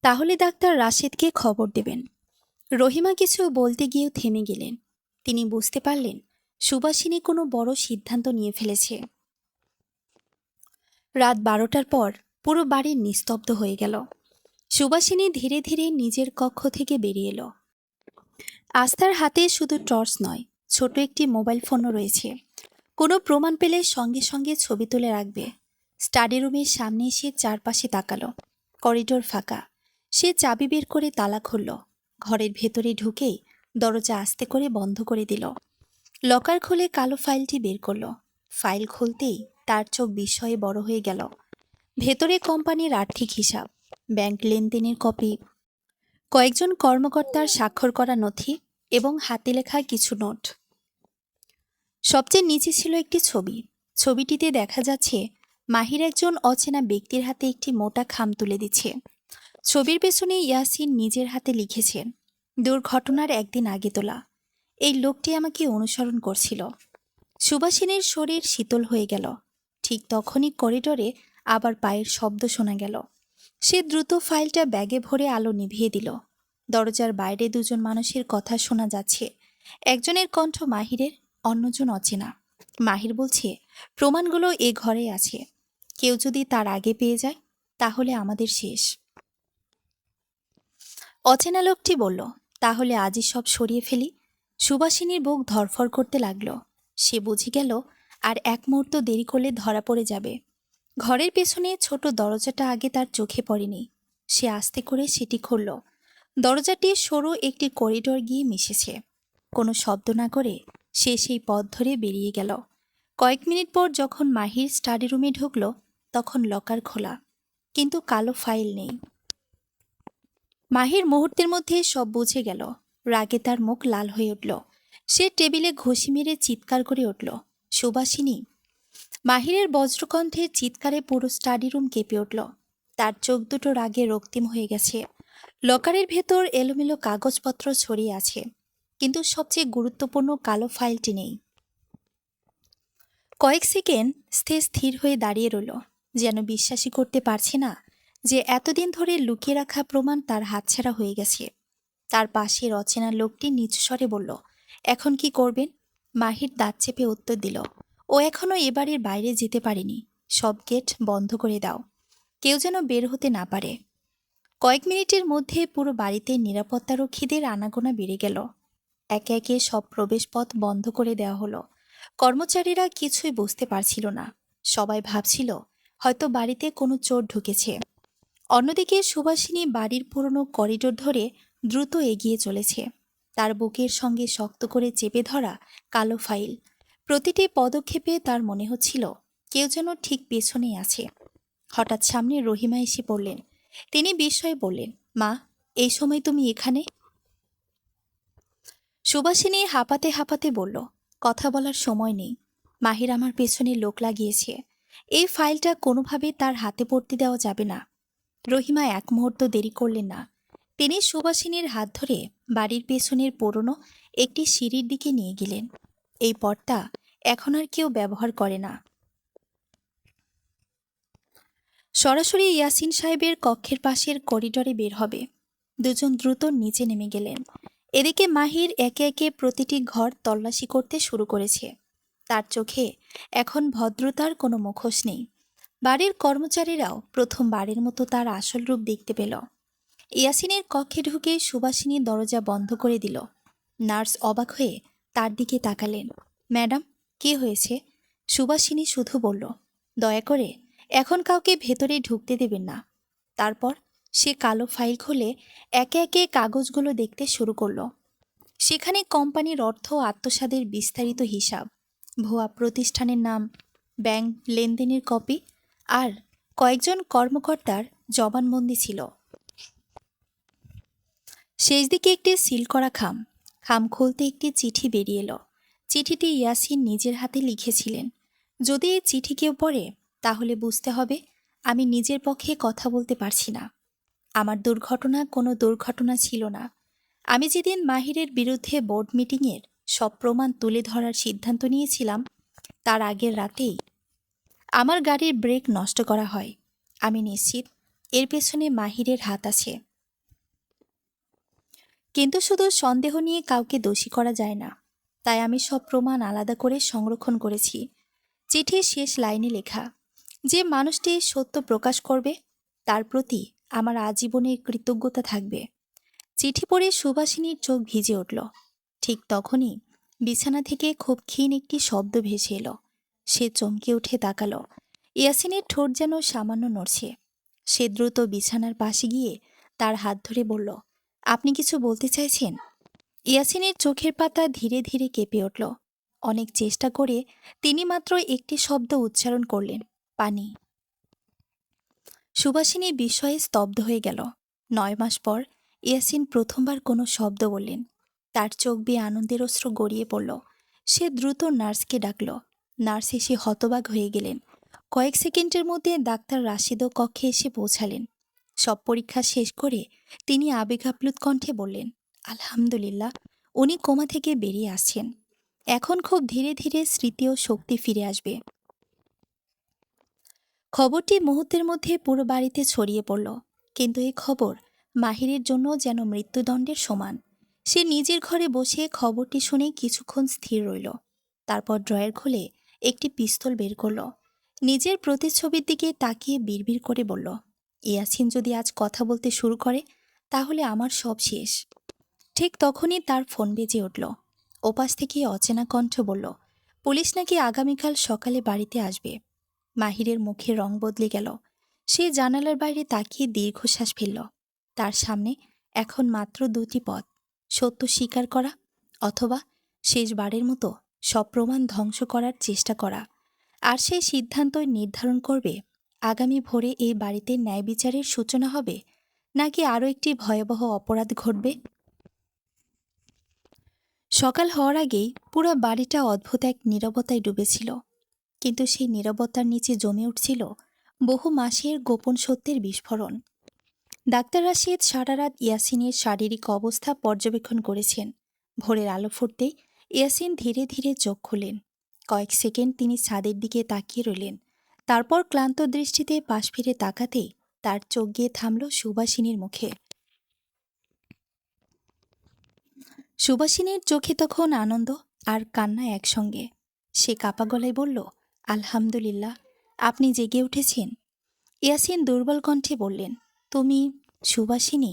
তাহলে ডাক্তার রাশেদকে খবর দেবেন। রহিমা কিছু বলতে গিয়েও থেমে গেলেন। তিনি বুঝতে পারলেন সুভাষিনী কোনো বড় সিদ্ধান্ত নিয়ে ফেলেছে। রাত 12টার পর পুরো বাড়ি নিস্তব্ধ হয়ে গেল। সুভাষিনী ধীরে ধীরে নিজের কক্ষ থেকে বেরিয়ে এলো। আস্থার হাতে শুধু টর্চ নয়, ছোট একটি মোবাইল ফোনও রয়েছে। কোনো প্রমাণ পেলে সঙ্গে সঙ্গে ছবি তুলে রাখবে। স্টাডি রুমের সামনে এসে চারপাশে তাকালো। করিডোর ফাঁকা। সে চাবি বের করে তালা খুলল। ঘরের ভেতরে ঢুকেই দরজা আস্তে করে বন্ধ করে দিল। লকার খুলে কালো ফাইলটি বের করল। ফাইল খুলতেই তার চোখ বিস্ময়ে বড় হয়ে গেল। ভেতরে কোম্পানির আর্থিক হিসাব, ব্যাংক লেনদেনের কপি, কয়েকজন কর্মকর্তার স্বাক্ষর করা নথি এবং হাতে লেখা কিছু নোট। সবচেয়ে নিচে ছিল একটি ছবি। ছবিটিতে দেখা যাচ্ছে মাহির একজন অচেনা ব্যক্তির হাতে একটি মোটা খাম তুলে দিচ্ছে। ছবির পেছনে ইয়াসিন নিজের হাতে লিখেছেন, দুর্ঘটনার একদিন আগে তোলা। এই লোকটি আমাকে অনুসরণ করছিল। সুভাষিনীর শরীর শীতল হয়ে গেল। ঠিক তখনই করিডোরে আবার পায়ের শব্দ শোনা গেল। সে দ্রুত ফাইলটা ব্যাগে ভরে আলো নিভিয়ে দিল। দরজার বাইরে দুজন মানুষের কথা শোনা যাচ্ছে। একজনের কণ্ঠ মাহিরের, অন্যজন অচেনা। মাহির বলছে প্রমাণগুলো এ ঘরে আছে, কেউ যদি তার আগে পেয়ে যায় তাহলে আমাদের শেষ। অচেনা লোকটি বলল, তাহলে আজই সব সরিয়ে ফেলি। সুবাসিনীর বুক ধরফর করতে লাগলো। সে বুঝে গেল আর এক মুহূর্ত দেরি করলে ধরা পড়ে যাবে। ঘরের পেছনে ছোট দরজাটা আগে তার চোখে পড়েনি। সে আস্তে করে সেটি খুলল। দরজাটি সরু একটি করিডোর গিয়ে মিশেছে। কোনো শব্দ না করে সে সেই পথ ধরে বেরিয়ে গেল। কয়েক মিনিট পর যখন মাহির স্টাডি রুমে ঢুকল, তখন লকার খোলা, কিন্তু কালো ফাইল নেই। মাহির মুহূর্তের মধ্যে সব বুঝে গেল। রাগে তার মুখ লাল হয়ে উঠল। সে টেবিলে ঘুষি মেরে চিৎকার করে উঠল, সুবাসিনী! মাহিরের বজ্রকণ্ঠের চিৎকারে পুরো স্টাডি রুম কেঁপে উঠল। তার চোখ দুটো রাগে রক্তিম হয়ে গেছে। লকারের ভেতর এলোমেলো কাগজপত্র ছড়িয়ে আছে, কিন্তু সবচেয়ে গুরুত্বপূর্ণ কালো ফাইলটি নেই। কয়েক সেকেন্ড স্থির হয়ে দাঁড়িয়ে রইল, যেন বিশ্বাসই করতে পারছে না যে এতদিন ধরে লুকিয়ে রাখা প্রমাণ তার হাতছাড়া হয়ে গেছে। তার পাশের অচেনা লোকটি নিচু স্বরে বলল, এখন কি করবেন? মাহির দাঁত চেপে উত্তর দিল, ও এখনো এ বাড়ির বাইরে যেতে পারেনি। সব গেট বন্ধ করে দাও, কেউ যেন বের হতে না পারে। কয়েক মিনিটের মধ্যে পুরো বাড়িতে নিরাপত্তারক্ষীদের আনাগোনা বেড়ে গেল। একে একে সব প্রবেশপথ বন্ধ করে দেওয়া হলো। কর্মচারীরা কিছুই বুঝতে পারছিল না। সবাই ভাবছিল হয়তো বাড়িতে কোনো চোর ঢুকেছে। অন্যদিকে সুবাসিনী বাড়ির পুরনো করিডোর ধরে দ্রুত এগিয়ে চলেছে। তার বুকের সঙ্গে শক্ত করে চেপে ধরা কালো ফাইল। প্রতিটি পদক্ষেপে তার মনে হচ্ছিল কেউ যেন ঠিক পেছনেই আছে। হঠাৎ সামনে রহিমা এসে পড়লেন। তিনি বিস্ময়ে বললেন, মা, এই সময় তুমি এখানে? সুবাসিনী হাঁপাতে হাঁপাতে বলল, কথা বলার সময় নেই। মাহির আমার পেছনে লোক লাগিয়েছে। এই ফাইলটা কোনোভাবে তার হাতে পড়তে দেওয়া যাবে না। রহিমা এক মুহূর্ত দেরি করলেন না। তিনি সুবাসিনীর হাত ধরে বাড়ির পেছনের পুরনো একটি সিঁড়ির দিকে নিয়ে গেলেন। এই পথটা এখন আর কেউ ব্যবহার করে না। সরাসরি ইয়াসিন সাহেবের কক্ষের পাশের করিডোরে বের হবে। দুজন দ্রুত নিচে নেমে গেলেন। এদিকে মাহির একে একে প্রতিটি ঘর তল্লাশি করতে শুরু করেছে। তার চোখে এখন ভদ্রতার কোনো মুখোশ নেই। বাড়ির কর্মচারীরাও প্রথমবারের মতো তার আসল রূপ দেখতে পেল। ইয়াসিনের কক্ষে ঢুকে সুবাসিনী দরজা বন্ধ করে দিল। নার্স অবাক হয়ে তার দিকে তাকালেন। ম্যাডাম, কি হয়েছে? সুবাসিনী শুধু বলল, দয়া করে এখন কাউকে ভেতরে ঢুকতে দেবেন না। তারপর সে কালো ফাইল খুলে একে একে কাগজগুলো দেখতে শুরু করল। সেখানে কোম্পানির অর্থ আত্মসাদের বিস্তারিত হিসাব, ভুয়া প্রতিষ্ঠানের নাম, ব্যাংক লেনদেনের কপি আর কয়েকজন কর্মকর্তার জবানবন্দি ছিল। শেষ দিকে একটি সিল করা খাম। খাম খুলতে একটি চিঠি বেরিয়ে এলো। চিঠিটি ইয়াসিন নিজের হাতে লিখেছিলেন। যদি এই চিঠি কেউ পড়ে তাহলে বুঝতে হবে আমি নিজের পক্ষে কথা বলতে পারছি না। আমার দুর্ঘটনা কোনো দুর্ঘটনা ছিল না। আমি যেদিন মাহিরের বিরুদ্ধে বোর্ড মিটিংয়ের সব প্রমাণ তুলে ধরার সিদ্ধান্ত নিয়েছিলাম, তার আগের রাতেই আমার গাড়ির ব্রেক নষ্ট করা হয়। আমি নিশ্চিত এর পেছনে মাহিরের হাত আছে। কিন্তু শুধু সন্দেহ নিয়ে কাউকে দোষী করা যায় না। তাই আমি সব প্রমাণ আলাদা করে সংরক্ষণ করেছি। চিঠির শেষ লাইনে লেখা, যে মানুষটি সত্য প্রকাশ করবে তার প্রতি আমার আজীবনের কৃতজ্ঞতা থাকবে। চিঠি পড়ে সুবাসিনীর চোখ ভিজে উঠল। ঠিক তখনই বিছানা থেকে খুব ক্ষীণ একটি শব্দ ভেসে এলো। সে চমকে উঠে তাকালো। ইয়াসিনের ঠোঁট যেন সামান্য নড়ছে। সে দ্রুত বিছানার পাশে গিয়ে তার হাত ধরে বলল, আপনি কিছু বলতে চাইছেন? ইয়াসিনের চোখের পাতা ধীরে ধীরে কেঁপে উঠল। অনেক চেষ্টা করে তিনি মাত্র একটি শব্দ উচ্চারণ করলেন, পানি। সুবাসিনী বিস্ময়ে স্তব্ধ হয়ে গেল। 9 মাস পর ইয়াসিন প্রথমবার কোনো শব্দ বললেন। তার চোখ বেয়ে আনন্দের অশ্রু গড়িয়ে পড়ল। সে দ্রুত নার্সকে ডাকল। নার্স এসে হতবাক হয়ে গেলেন। কয়েক সেকেন্ডের মধ্যে ডাক্তার রাশিদও কক্ষে এসে পৌঁছালেন। সব পরীক্ষা শেষ করে তিনি আবেগাপ্লুত কণ্ঠে বললেন, আলহামদুলিল্লাহ, উনি কোমা থেকে বেরিয়ে আসছেন। এখন খুব ধীরে ধীরে স্মৃতি ও শক্তি ফিরে আসবে। খবরটি মুহূর্তের মধ্যে পুরো বাড়িতে ছড়িয়ে পড়ল। কিন্তু এই খবর মাহিরের জন্য যেন মৃত্যুদণ্ডের সমান। সে নিজের ঘরে বসে খবরটি শুনে কিছুক্ষণ স্থির রইল। তারপর ড্রয়ার খুলে একটি পিস্তল বের করল। নিজের প্রতিচ্ছবির দিকে তাকিয়ে বিড়বিড় করে বলল, ইয়াসিন যদি আজ কথা বলতে শুরু করে তাহলে আমার সব শেষ। ঠিক তখনই তার ফোন বেজে উঠল। ওপাশ থেকে অচেনা কণ্ঠ বলল, পুলিশ নাকি আগামীকাল সকালে বাড়িতে আসবে। মাহিরের মুখের রং বদলে গেল। সে জানালার বাইরে তাকিয়ে দীর্ঘশ্বাস ফেলল। তার সামনে এখন মাত্র দুটি পথ, সত্য স্বীকার করা অথবা শেষবারের মতো সব প্রমাণ ধ্বংস করার চেষ্টা করা। আর সেই সিদ্ধান্তই নির্ধারণ করবে আগামী ভোরে এই বাড়িতে ন্যায় বিচারের সূচনা হবে নাকি আরও একটি ভয়াবহ অপরাধ ঘটবে। সকাল হওয়ার আগেই পুরো বাড়িটা অদ্ভুত এক নীরবতায় ডুবেছিল, কিন্তু সেই নীরবতার নিচে জমে উঠছিল বহু মাসের গোপন সত্যের বিস্ফোরণ। ডাক্তার রাশিদ সারা রাত ইয়াসিনের শারীরিক অবস্থা পর্যবেক্ষণ করেছেন। ভোরের আলো ফুটতেই ইয়াসিন ধীরে ধীরে চোখ খুলেন। কয়েক সেকেন্ড তিনি ছাদের দিকে তাকিয়ে রইলেন। তারপর ক্লান্ত দৃষ্টিতে পাশ ফিরে তাকাতেই তার চোখ গিয়ে থামল সুবাসিনীর মুখে। সুবাসিনীর চোখে তখন আনন্দ আর কান্না একসঙ্গে। সে কাপা গলায় বলল, আলহামদুলিল্লাহ, আপনি জেগে উঠেছেন। ইয়াসিন দুর্বল কণ্ঠে বললেন, তুমি সুবাসিনী?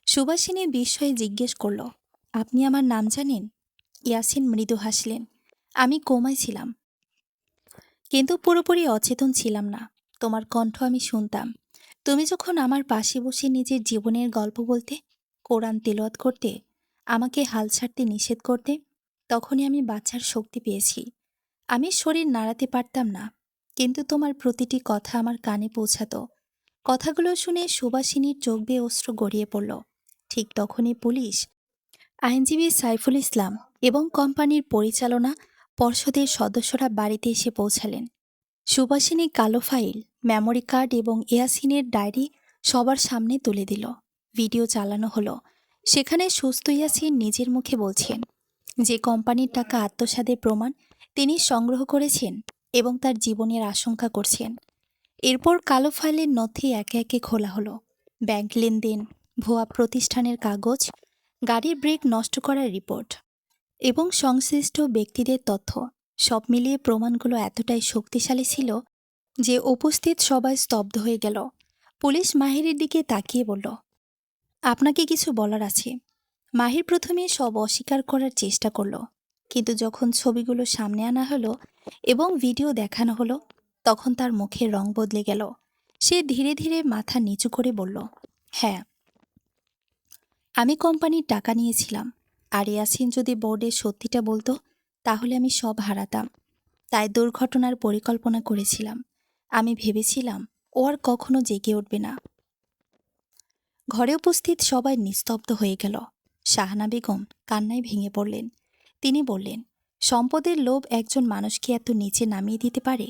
সুবাসিনী বিস্ময়ে জিজ্ঞেস করল, আপনি আমার নাম জানেন? ইয়াসিন মৃদু হাসলেন, আমি কোমায় ছিলাম, কিন্তু পুরোপুরি অচেতন ছিলাম না। তোমার কণ্ঠ আমি শুনতাম। তুমি যখন আমার পাশে বসে নিজের জীবনের গল্প বলতে, কোরআন তেলাওয়াত করতে, আমাকে হাল ছাড়তে নিষেধ করতে, তখনই আমি বাঁচার শক্তি পেয়েছি। আমি শরীর নাড়াতে পারতাম না, কিন্তু তোমার প্রতিটি কথা আমার কানে পৌঁছাতো। কথাগুলো শুনে সুবাসিনীর চোখ বেয়ে অশ্রু গড়িয়ে পড়ল। ঠিক তখনই পুলিশ, আইনজীবী সাইফুল ইসলাম এবং কোম্পানির পরিচালনা পর্ষদের সদস্যরা বাড়িতে এসে পৌঁছালেন। সুবাসিনী কালো ফাইল, মেমোরি কার্ড এবং ইয়াসিনের ডায়েরি সবার সামনে তুলে দিল। ভিডিও চালানো হলো। সেখানে সুস্থ ইয়াসিন নিজের মুখে বলছেন যে কোম্পানির টাকা আত্মসাতের প্রমাণ তিনি সংগ্রহ করেছেন এবং তার জীবনের আশঙ্কা করছেন। এরপর কালো ফাইলের নথি একে একে খোলা হলো। ব্যাংক লেনদেন, ভুয়া প্রতিষ্ঠানের কাগজ, গাড়ির ব্রেক নষ্ট করার রিপোর্ট এবং সংশ্লিষ্ট ব্যক্তিদের তথ্য, সব মিলিয়ে প্রমাণগুলো এতটাই শক্তিশালী ছিল যে উপস্থিত সবাই স্তব্ধ হয়ে গেল। পুলিশ মাহিরের দিকে তাকিয়ে বলল, আপনাকে কিছু বলার আছে। মাহির প্রথমে সব অস্বীকার করার চেষ্টা করল, কিন্তু যখন ছবিগুলো সামনে আনা হলো এবং ভিডিও দেখানো হলো তখন তার মুখের রং বদলে গেল। সে ধীরে ধীরে মাথা নিচু করে বলল, হ্যাঁ, আমি কোম্পানির টাকা নিয়েছিলাম। আর ইয়াসিন যদি বোর্ডে সত্যিটা বলতো তাহলে আমি সব হারাতাম। তাই দুর্ঘটনার পরিকল্পনা করেছিলাম। আমি ভেবেছিলাম ও আর কখনো জেগে উঠবে না। ঘরে উপস্থিত সবাই নিস্তব্ধ হয়ে গেল। শাহানা বেগম কান্নায় ভেঙে পড়লেন। তিনি বললেন, সম্পদের লোভ একজন মানুষকে এত নিচে নামিয়ে দিতে পারে,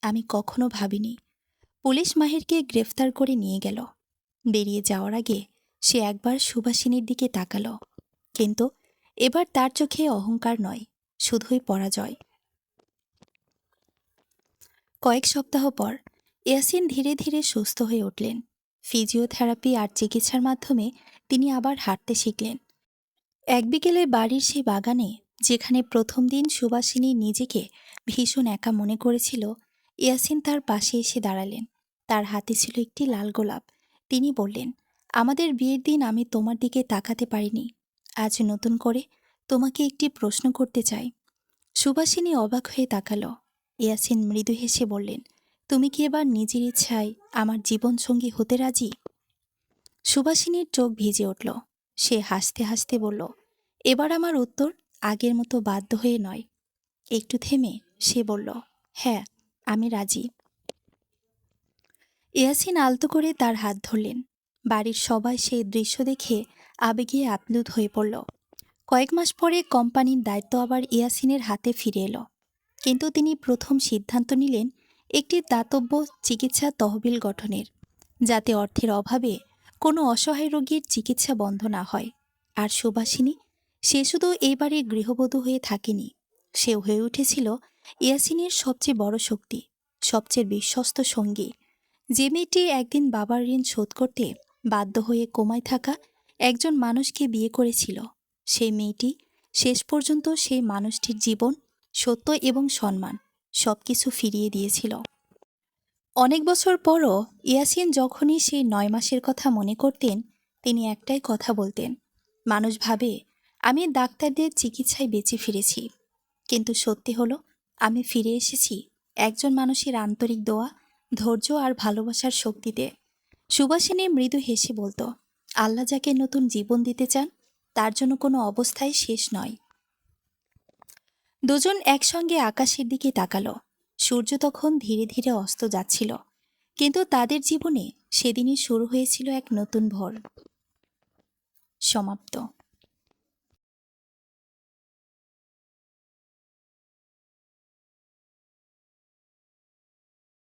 আমি কখনো ভাবিনি। পুলিশ মাহিরকে গ্রেফতার করে নিয়ে গেল। বেরিয়ে যাওয়ার আগে সে একবার সুবাসিনীর দিকে তাকালো, কিন্তু এবার তার চোখে অহংকার নয়, শুধুই পরাজয়। কয়েক সপ্তাহ পর ইয়াসিন ধীরে ধীরে সুস্থ হয়ে উঠলেন। ফিজিওথেরাপি আর চিকিৎসার মাধ্যমে তিনি আবার হাঁটতে শিখলেন। এক বিকেলে বাড়ির সেই বাগানে, যেখানে প্রথম দিন সুবাসিনী নিজেকে ভীষণ একা মনে করেছিল, ইয়াসিন তার পাশে এসে দাঁড়ালেন। তার হাতে ছিল একটি লাল গোলাপ। তিনি বললেন, আমাদের বিয়ের দিন আমি তোমার দিকে তাকাতে পারিনি। আজ নতুন করে তোমাকে একটি প্রশ্ন করতে চাই। সুবাসিনী অবাক হয়ে তাকালো। ইয়াসিন মৃদু হেসে বললেন, তুমি কি এবার নিজের ইচ্ছায় আমার জীবনসঙ্গী হতে রাজি? সুবাসিনীর চোখ ভিজে উঠল। সে হাসতে হাসতে বলল, এবার আমার উত্তর আগের মতো বাধ্য হয়ে নয়। একটু থেমে সে বলল, হ্যাঁ, আমি রাজি। ইয়াসিন আলতো করে তার হাত ধরলেন। বাড়ির সবাই সেই দৃশ্য দেখে আবেগে আপ্লুত হয়ে পড়ল। কয়েক মাস পরে কোম্পানির দায়িত্ব আবার ইয়াসিনের হাতে ফিরে এলো, কিন্তু তিনি প্রথম সিদ্ধান্ত নিলেন একটি দাতব্য চিকিৎসা তহবিল গঠনের, যাতে অর্থের অভাবে কোনো অসহায় রোগীর চিকিৎসা বন্ধ না হয়। আর সুবাসিনী, সে শুধু এই বাড়ির গৃহবধূ হয়ে থাকেনি, সে হয়ে উঠেছিল ইয়াসিনের সবচেয়ে বড় শক্তি, সবচেয়ে বিশ্বস্ত সঙ্গী। যে মেয়েটি একদিন বাবার ঋণ শোধ করতে বাধ্য হয়ে কোমায় থাকা একজন মানুষকে বিয়ে করেছিল, সেই মেয়েটি শেষ পর্যন্ত সেই মানুষটির জীবন, সত্য এবং সম্মান সব কিছু ফিরিয়ে দিয়েছিল। অনেক বছর পরও ইয়াসিন যখনই সেই 9 মাসের কথা মনে করতেন, তিনি একটাই কথা বলতেন, মানুষ ভাবে আমি ডাক্তারদের চিকিৎসায় বেঁচে ফিরেছি, কিন্তু সত্যি হলো আমি ফিরে এসেছি একজন মানুষের আন্তরিক দোয়া, ধৈর্য আর ভালোবাসার শক্তিতে। সুভাষিনী মৃদু হেসে বলতো, আল্লাহ যাকে নতুন জীবন দিতে চান তার জন্য কোনো অবস্থায় শেষ নয়। দুজন একসঙ্গে আকাশের দিকে তাকালো। সূর্য তখন ধীরে ধীরে অস্ত যাচ্ছিল, কিন্তু তাদের জীবনে সেদিনই শুরু হয়েছিল এক নতুন ভোর। সমাপ্ত।